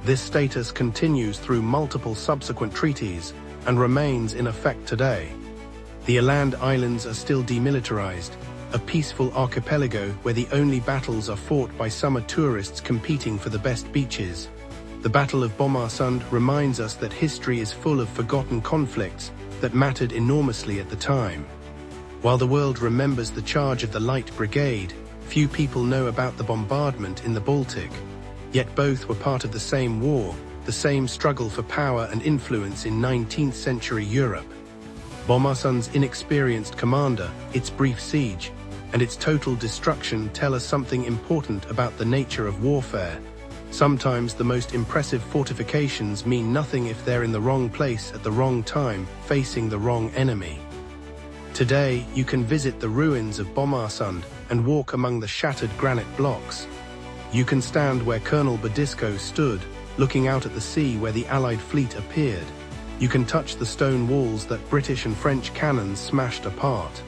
This status continues through multiple subsequent treaties and remains in effect today. The Åland Islands are still demilitarized, a peaceful archipelago where the only battles are fought by summer tourists competing for the best beaches. The Battle of Bomarsund reminds us that history is full of forgotten conflicts that mattered enormously at the time. While the world remembers the charge of the Light Brigade, few people know about the bombardment in the Baltic. Yet both were part of the same war, the same struggle for power and influence in 19th century Europe. Bomarsund's inexperienced commander, its brief siege, and its total destruction tell us something important about the nature of warfare. Sometimes the most impressive fortifications mean nothing if they're in the wrong place at the wrong time, facing the wrong enemy. Today, you can visit the ruins of Bomarsund and walk among the shattered granite blocks. You can stand where Colonel Bodisko stood, looking out at the sea where the Allied fleet appeared. You can touch the stone walls that British and French cannons smashed apart.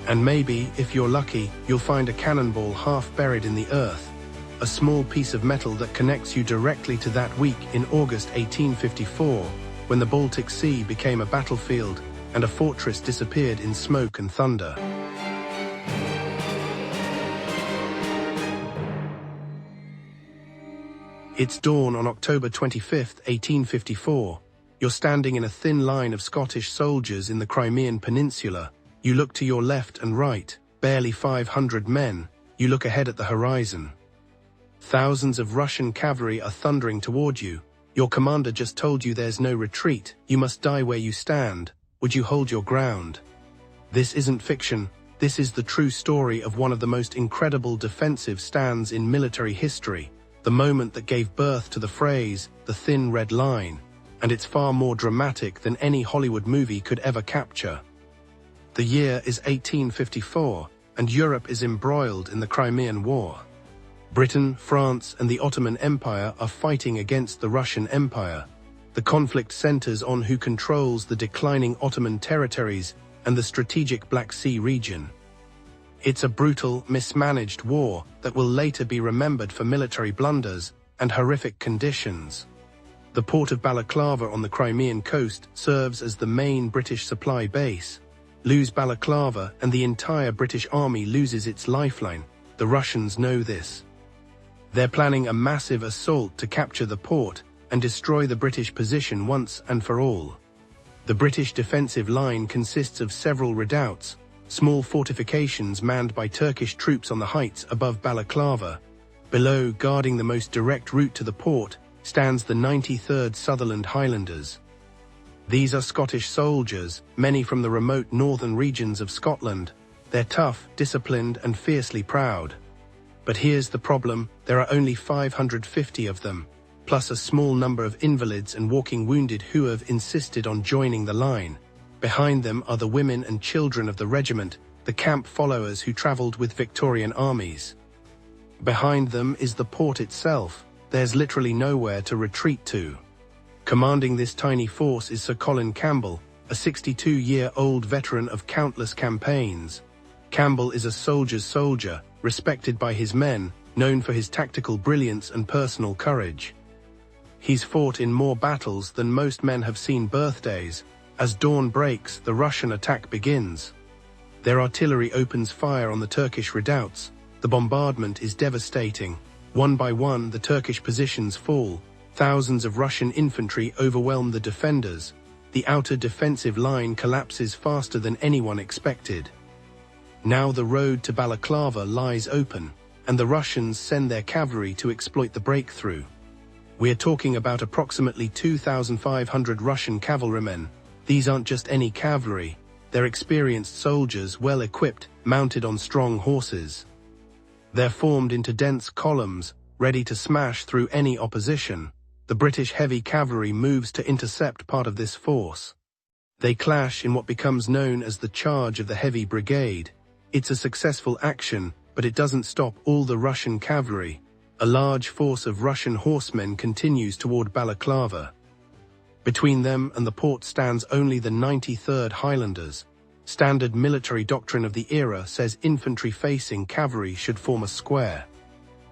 And maybe, if you're lucky, you'll find a cannonball half buried in the earth, a small piece of metal that connects you directly to that week in August 1854, when the Baltic Sea became a battlefield and a fortress disappeared in smoke and thunder. It's dawn on October 25th, 1854. You're standing in a thin line of Scottish soldiers in the Crimean Peninsula. You look to your left and right, barely 500 men. You look ahead at the horizon. Thousands of Russian cavalry are thundering toward you. Your commander just told you there's no retreat. You must die where you stand. Would you hold your ground? This isn't fiction. This is the true story of one of the most incredible defensive stands in military history. The moment that gave birth to the phrase, the thin red line. and it's far more dramatic than any Hollywood movie could ever capture. The year is 1854, and Europe is embroiled in the Crimean War. Britain, France, and the Ottoman Empire are fighting against the Russian Empire. The conflict centers on who controls the declining Ottoman territories and the strategic Black Sea region. It's a brutal, mismanaged war that will later be remembered for military blunders and horrific conditions. The port of Balaclava on the Crimean coast serves as the main British supply base. Lose Balaclava and the entire British army loses its lifeline. The Russians know this. They're planning a massive assault to capture the port and destroy the British position once and for all. The British defensive line consists of several redoubts, small fortifications manned by Turkish troops on the heights above Balaclava. Below, guarding the most direct route to the port, stands the 93rd Sutherland Highlanders. These are Scottish soldiers, many from the remote northern regions of Scotland. They're tough, disciplined, and fiercely proud. But here's the problem: there are only 550 of them, plus a small number of invalids and walking wounded who have insisted on joining the line. Behind them are the women and children of the regiment, the camp followers who travelled with Victorian armies. Behind them is the port itself. There's literally nowhere to retreat to. Commanding this tiny force is Sir Colin Campbell, a 62-year-old veteran of countless campaigns. Campbell is a soldier's soldier, respected by his men, known for his tactical brilliance and personal courage. He's fought in more battles than most men have seen birthdays. As dawn breaks, the Russian attack begins. Their artillery opens fire on the Turkish redoubts. The bombardment is devastating. One by one, the Turkish positions fall. Thousands of Russian infantry overwhelm the defenders. The outer defensive line collapses faster than anyone expected. Now the road to Balaclava lies open, and the Russians send their cavalry to exploit the breakthrough. We're talking about approximately 2,500 Russian cavalrymen. These aren't just any cavalry. They're experienced soldiers, well equipped, mounted on strong horses. They're formed into dense columns, ready to smash through any opposition. The British heavy cavalry moves to intercept part of this force. They clash in what becomes known as the Charge of the Heavy Brigade. It's a successful action, but it doesn't stop all the Russian cavalry. A large force of Russian horsemen continues toward Balaclava. Between them and the port stands only the 93rd Highlanders. Standard military doctrine of the era says infantry facing cavalry should form a square.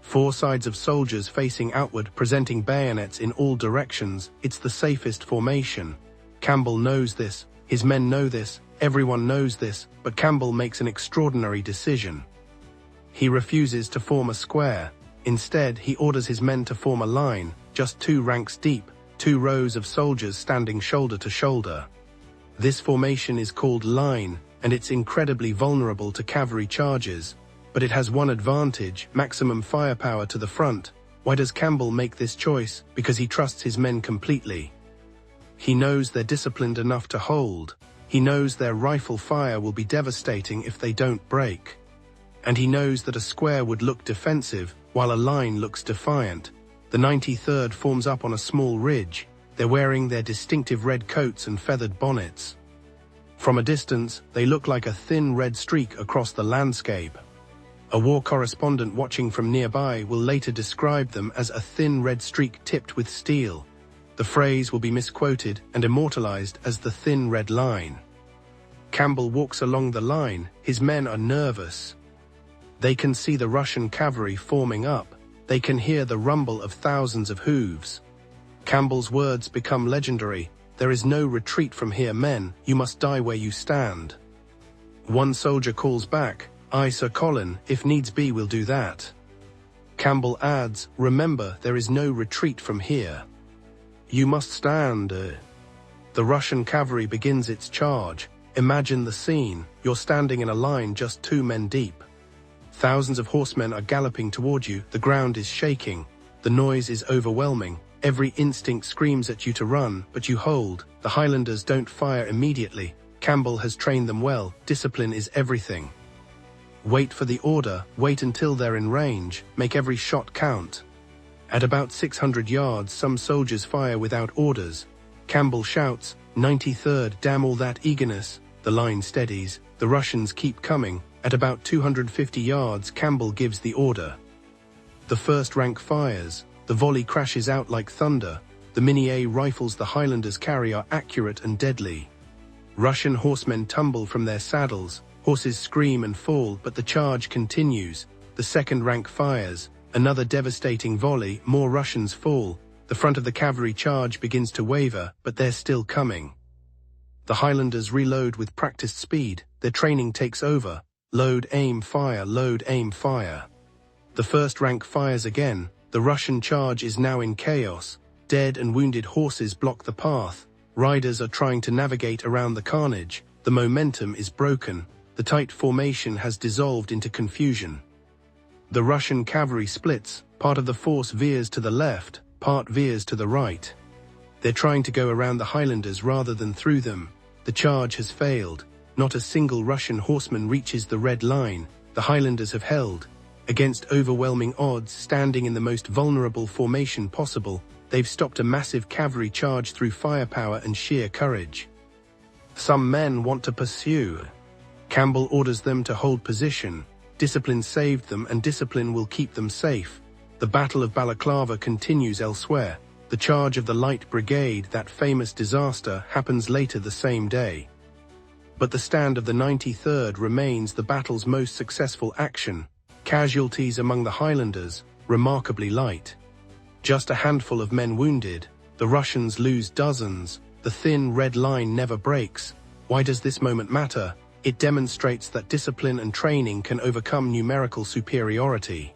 Four sides of soldiers facing outward, presenting bayonets in all directions. It's the safest formation. Campbell knows this, his men know this, everyone knows this, but Campbell makes an extraordinary decision. He refuses to form a square. Instead, he orders his men to form a line, just 2 ranks deep, 2 rows of soldiers standing shoulder to shoulder. This formation is called line, and it's incredibly vulnerable to cavalry charges. But it has one advantage: maximum firepower to the front. Why does Campbell make this choice? Because he trusts his men completely. He knows they're disciplined enough to hold. He knows their rifle fire will be devastating if they don't break. And he knows that a square would look defensive, while a line looks defiant. The 93rd forms up on a small ridge. They're wearing their distinctive red coats and feathered bonnets. From a distance, they look like a thin red streak across the landscape. A war correspondent watching from nearby will later describe them as a thin red streak tipped with steel. The phrase will be misquoted and immortalized as the thin red line. Campbell walks along the line. His men are nervous. They can see the Russian cavalry forming up. They can hear the rumble of thousands of hooves. Campbell's words become legendary. "There is no retreat from here, men. You must die where you stand." One soldier calls back, "Aye, Sir Colin, if needs be, we'll do that." Campbell adds, "Remember, there is no retreat from here. You must stand." The Russian cavalry begins its charge. Imagine the scene. You're standing in a line just 2 men deep. Thousands of horsemen are galloping toward you. The ground is shaking. The noise is overwhelming. Every instinct screams at you to run, but you hold. The Highlanders don't fire immediately. Campbell has trained them well. Discipline is everything. Wait for the order. Wait until they're in range. Make every shot count. At about 600 yards, some soldiers fire without orders. Campbell shouts, "93rd, damn all that eagerness." The line steadies. The Russians keep coming. At about 250 yards, Campbell gives the order. The first rank fires. The volley crashes out like thunder. The Mini-A rifles the Highlanders carry are accurate and deadly. Russian horsemen tumble from their saddles. Horses scream and fall, but the charge continues. The second rank fires. Another devastating volley. More Russians fall. The front of the cavalry charge begins to waver, but they're still coming. The Highlanders reload with practiced speed. Their training takes over. Load, aim, fire, load, aim, fire. The first rank fires again. The Russian charge is now in chaos. Dead and wounded horses block the path. Riders are trying to navigate around the carnage. The momentum is broken. The tight formation has dissolved into confusion. The Russian cavalry splits. Part of the force veers to the left, part veers to the right. They're trying to go around the Highlanders rather than through them. The charge has failed. Not a single Russian horseman reaches the red line. The Highlanders have held. Against overwhelming odds, standing in the most vulnerable formation possible, they've stopped a massive cavalry charge through firepower and sheer courage. Some men want to pursue. Campbell orders them to hold position. Discipline saved them, and discipline will keep them safe. The Battle of Balaclava continues elsewhere. The charge of the Light Brigade, that famous disaster, happens later the same day. But the stand of the 93rd remains the battle's most successful action. Casualties among the Highlanders, remarkably light. Just a handful of men wounded. The Russians lose dozens. The thin red line never breaks. Why does this moment matter? It demonstrates that discipline and training can overcome numerical superiority.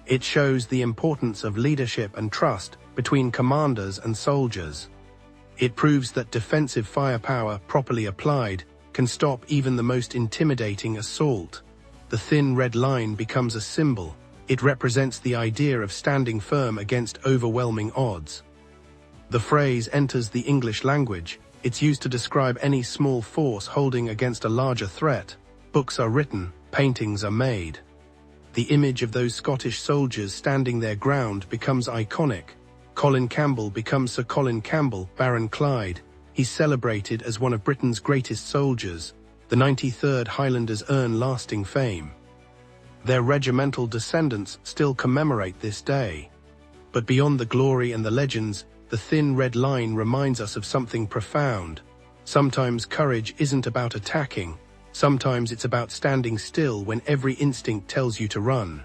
It shows the importance of leadership and trust between commanders and soldiers. It proves that defensive firepower, properly applied, can stop even the most intimidating assault. The thin red line becomes a symbol. It represents the idea of standing firm against overwhelming odds. The phrase enters the English language. It's used to describe any small force holding against a larger threat. Books are written, paintings are made. The image of those Scottish soldiers standing their ground becomes iconic. Colin Campbell becomes Sir Colin Campbell, Baron Clyde. He's celebrated as one of Britain's greatest soldiers. The 93rd Highlanders earn lasting fame. Their regimental descendants still commemorate this day. But beyond the glory and the legends, the thin red line reminds us of something profound. Sometimes courage isn't about attacking. Sometimes it's about standing still when every instinct tells you to run.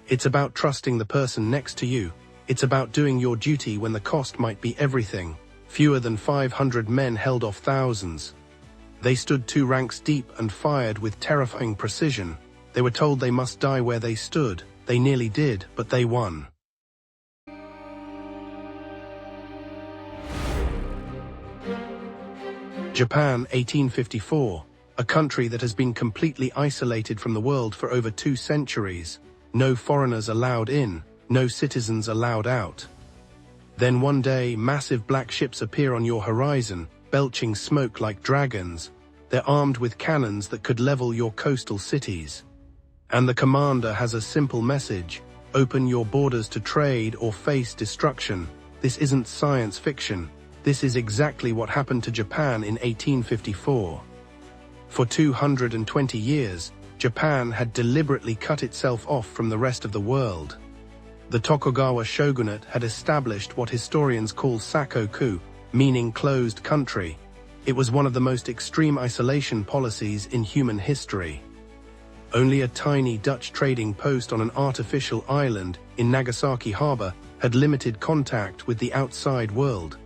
It's about trusting the person next to you. It's about doing your duty when the cost might be everything. Fewer than 500 men held off thousands. They stood 2 ranks deep and fired with terrifying precision. They were told they must die where they stood. They nearly did, but they won. Japan, 1854. A country that has been completely isolated from the world for over 2 centuries. No foreigners allowed in, no citizens allowed out. Then one day, massive black ships appear on your horizon, belching smoke like dragons. They're armed with cannons that could level your coastal cities. And the commander has a simple message: open your borders to trade or face destruction. This isn't science fiction. This is exactly what happened to Japan in 1854. For 220 years, Japan had deliberately cut itself off from the rest of the world. The Tokugawa shogunate had established what historians call Sakoku, meaning closed country. It was one of the most extreme isolation policies in human history. Only a tiny Dutch trading post on an artificial island in Nagasaki harbor had limited contact with the outside world.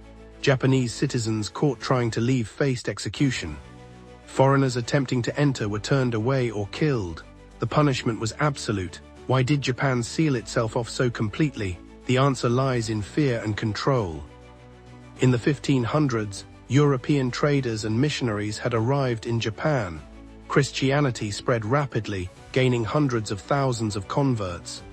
Japanese citizens caught trying to leave faced execution. Foreigners attempting to enter were turned away or killed. The punishment was absolute. Why did Japan seal itself off so completely? The answer lies in fear and control. In the 1500s, European traders and missionaries had arrived in Japan. Christianity spread rapidly, gaining hundreds of thousands of converts.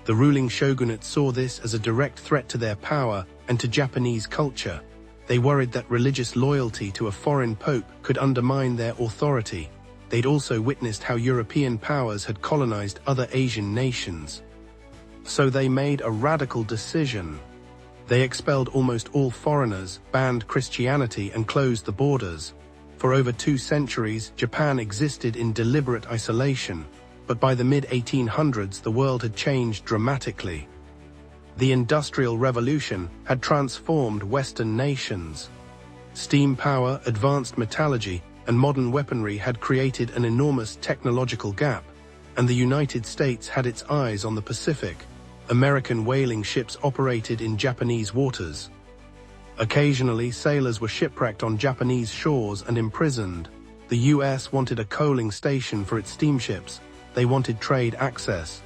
The ruling shogunate saw this as a direct threat to their power and to Japanese culture. They worried that religious loyalty to a foreign pope could undermine their authority. They'd also witnessed how European powers had colonized other Asian nations. So they made a radical decision. They expelled almost all foreigners, banned Christianity, and closed the borders. For over 2 centuries, Japan existed in deliberate isolation, but by the mid-1800s the world had changed dramatically. The Industrial Revolution had transformed Western nations. Steam power, advanced metallurgy, and modern weaponry had created an enormous technological gap, and the United States had its eyes on the Pacific. American whaling ships operated in Japanese waters. Occasionally, sailors were shipwrecked on Japanese shores and imprisoned. The US wanted a coaling station for its steamships. They wanted trade access.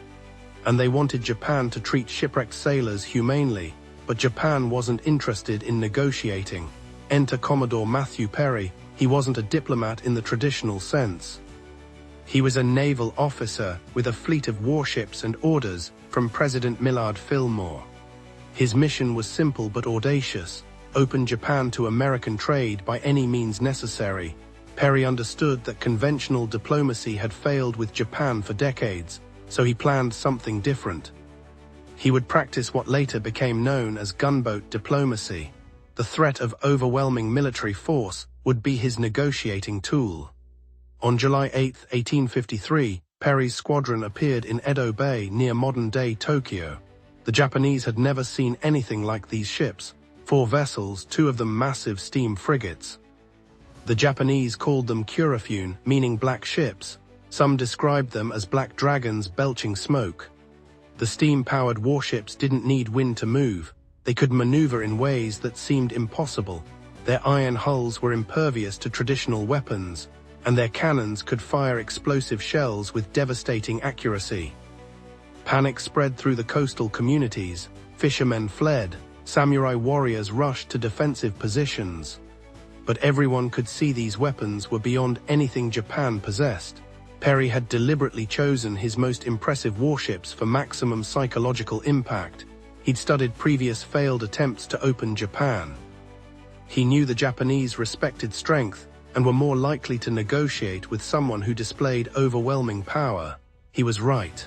And they wanted Japan to treat shipwrecked sailors humanely, but Japan wasn't interested in negotiating. Enter Commodore Matthew Perry. He wasn't a diplomat in the traditional sense. He was a naval officer with a fleet of warships and orders from President Millard Fillmore. His mission was simple but audacious: open Japan to American trade by any means necessary. Perry understood that conventional diplomacy had failed with Japan for decades, so he planned something different. He would practice what later became known as gunboat diplomacy. The threat of overwhelming military force would be his negotiating tool. On July 8, 1853, Perry's squadron appeared in Edo Bay near modern-day Tokyo. The Japanese had never seen anything like these ships: 4 vessels, 2 of them massive steam frigates. The Japanese called them kurofune, meaning black ships. Some described them as black dragons belching smoke. The steam-powered warships didn't need wind to move. They could maneuver in ways that seemed impossible. Their iron hulls were impervious to traditional weapons, and their cannons could fire explosive shells with devastating accuracy. Panic spread through the coastal communities. Fishermen fled. Samurai warriors rushed to defensive positions. But everyone could see these weapons were beyond anything Japan possessed. Perry had deliberately chosen his most impressive warships for maximum psychological impact. He'd studied previous failed attempts to open Japan. He knew the Japanese respected strength and were more likely to negotiate with someone who displayed overwhelming power. He was right.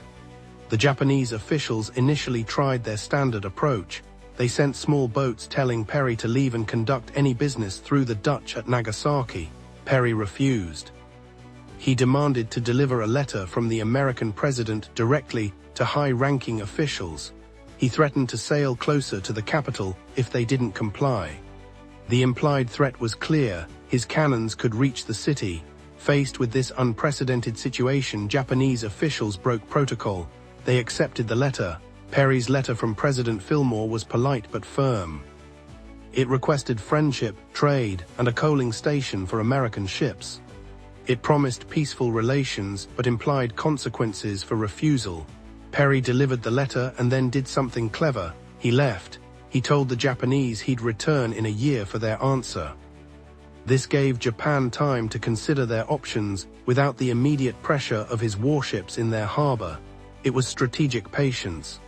The Japanese officials initially tried their standard approach. They sent small boats telling Perry to leave and conduct any business through the Dutch at Nagasaki. Perry refused. He demanded to deliver a letter from the American president directly to high-ranking officials. He threatened to sail closer to the capital if they didn't comply. The implied threat was clear: his cannons could reach the city. Faced with this unprecedented situation, Japanese officials broke protocol. They accepted the letter. Perry's letter from President Fillmore was polite but firm. It requested friendship, trade, and a coaling station for American ships. It promised peaceful relations but implied consequences for refusal. Perry delivered the letter and then did something clever. He left. He told the Japanese he'd return in a year for their answer. This gave Japan time to consider their options without the immediate pressure of his warships in their harbor. It was strategic patience.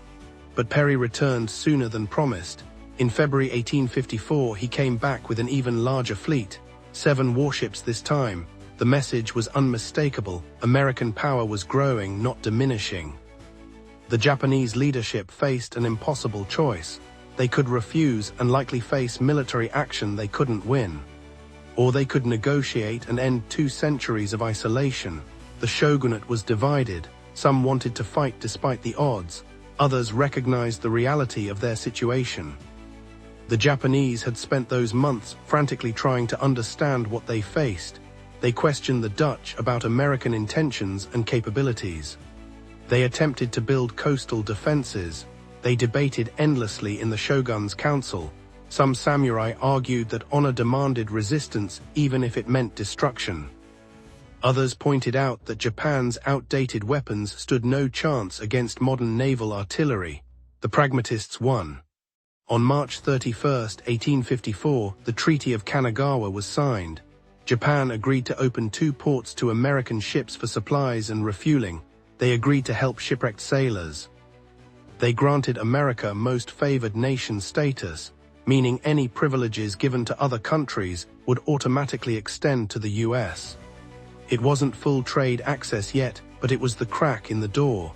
But Perry returned sooner than promised. In February 1854, he came back with an even larger fleet, 7 warships this time. The message was unmistakable: American power was growing, not diminishing. The Japanese leadership faced an impossible choice. They could refuse and likely face military action they couldn't win. Or they could negotiate and end 2 centuries of isolation. The shogunate was divided. Some wanted to fight despite the odds. Others recognized the reality of their situation. The Japanese had spent those months frantically trying to understand what they faced. They questioned the Dutch about American intentions and capabilities. They attempted to build coastal defenses. They debated endlessly in the Shogun's council. Some samurai argued that honor demanded resistance even if it meant destruction. Others pointed out that Japan's outdated weapons stood no chance against modern naval artillery. The pragmatists won. On March 31, 1854, the Treaty of Kanagawa was signed. Japan agreed to open 2 ports to American ships for supplies and refueling. They agreed to help shipwrecked sailors. They granted America most favored nation status, meaning any privileges given to other countries would automatically extend to the US. It wasn't full trade access yet, but it was the crack in the door.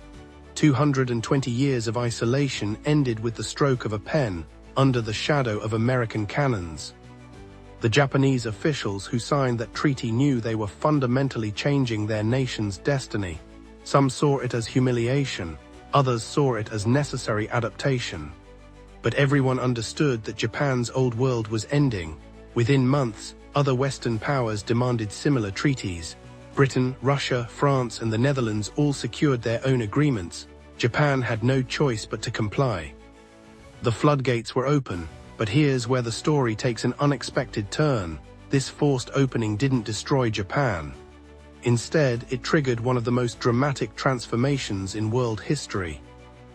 220 years of isolation ended with the stroke of a pen. under the shadow of American cannons. The Japanese officials who signed that treaty knew they were fundamentally changing their nation's destiny. Some saw it as humiliation, others saw it as necessary adaptation. But everyone understood that Japan's old world was ending. Within months, other Western powers demanded similar treaties. Britain, Russia, France, and the Netherlands all secured their own agreements. Japan had no choice but to comply. The floodgates were open, but here's where the story takes an unexpected turn. This forced opening didn't destroy Japan. Instead, it triggered one of the most dramatic transformations in world history.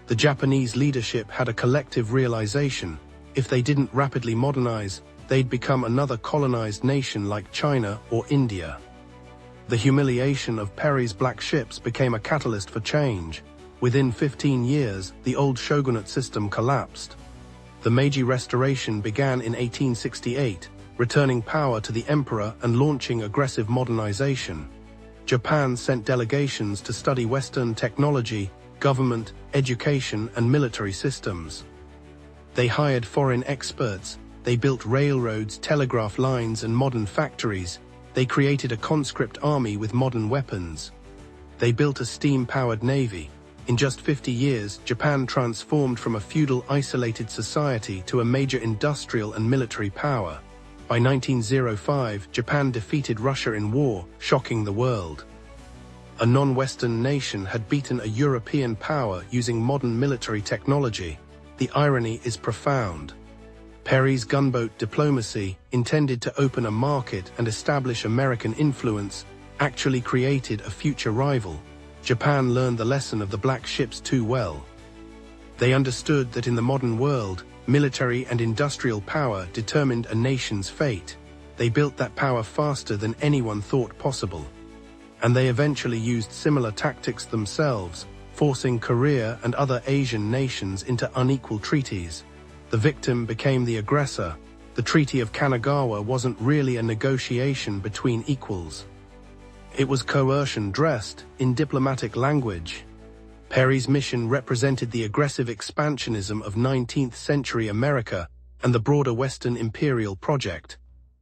The Japanese leadership had a collective realization: if they didn't rapidly modernize, they'd become another colonized nation like China or India. The humiliation of Perry's black ships became a catalyst for change. Within 15 years, the old shogunate system collapsed. The Meiji Restoration began in 1868, returning power to the emperor and launching aggressive modernization. Japan sent delegations to study Western technology, government, education, and military systems. They hired foreign experts, they built railroads, telegraph lines, and modern factories. They created a conscript army with modern weapons. They built a steam-powered navy. In just 50 years, Japan transformed from a feudal, isolated society to a major industrial and military power. By 1905, Japan defeated Russia in war, shocking the world. A non-Western nation had beaten a European power using modern military technology. The irony is profound. Perry's gunboat diplomacy, intended to open a market and establish American influence, actually created a future rival. Japan learned the lesson of the black ships too well. They understood that in the modern world, military and industrial power determined a nation's fate. They built that power faster than anyone thought possible. And they eventually used similar tactics themselves, forcing Korea and other Asian nations into unequal treaties. The victim became the aggressor. The Treaty of Kanagawa wasn't really a negotiation between equals. It was coercion dressed in diplomatic language. Perry's mission represented the aggressive expansionism of 19th-century America and the broader Western imperial project.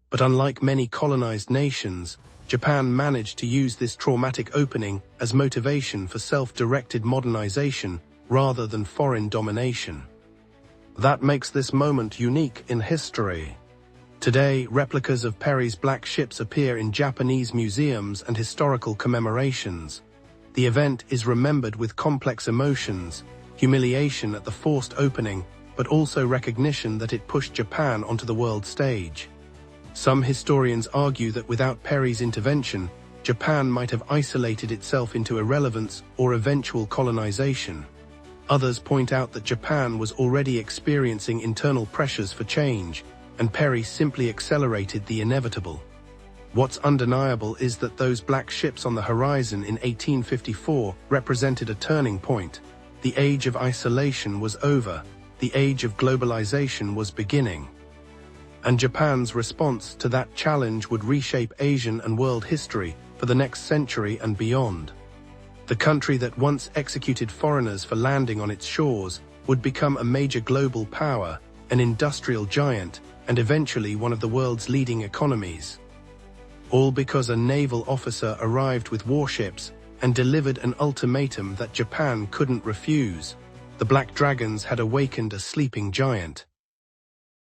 But unlike many colonized nations, Japan managed to use this traumatic opening as motivation for self-directed modernization rather than foreign domination. That makes this moment unique in history. Today, replicas of Perry's black ships appear in Japanese museums and historical commemorations. The event is remembered with complex emotions, humiliation at the forced opening, but also recognition that it pushed Japan onto the world stage. Some historians argue that without Perry's intervention, Japan might have isolated itself into irrelevance or eventual colonization. Others point out that Japan was already experiencing internal pressures for change, and Perry simply accelerated the inevitable. What's undeniable is that those black ships on the horizon in 1854 represented a turning point. The age of isolation was over. The age of globalization was beginning. And Japan's response to that challenge would reshape Asian and world history for the next century and beyond. The country that once executed foreigners for landing on its shores would become a major global power, an industrial giant, and eventually one of the world's leading economies. All because a naval officer arrived with warships and delivered an ultimatum that Japan couldn't refuse. The Black Dragons had awakened a sleeping giant.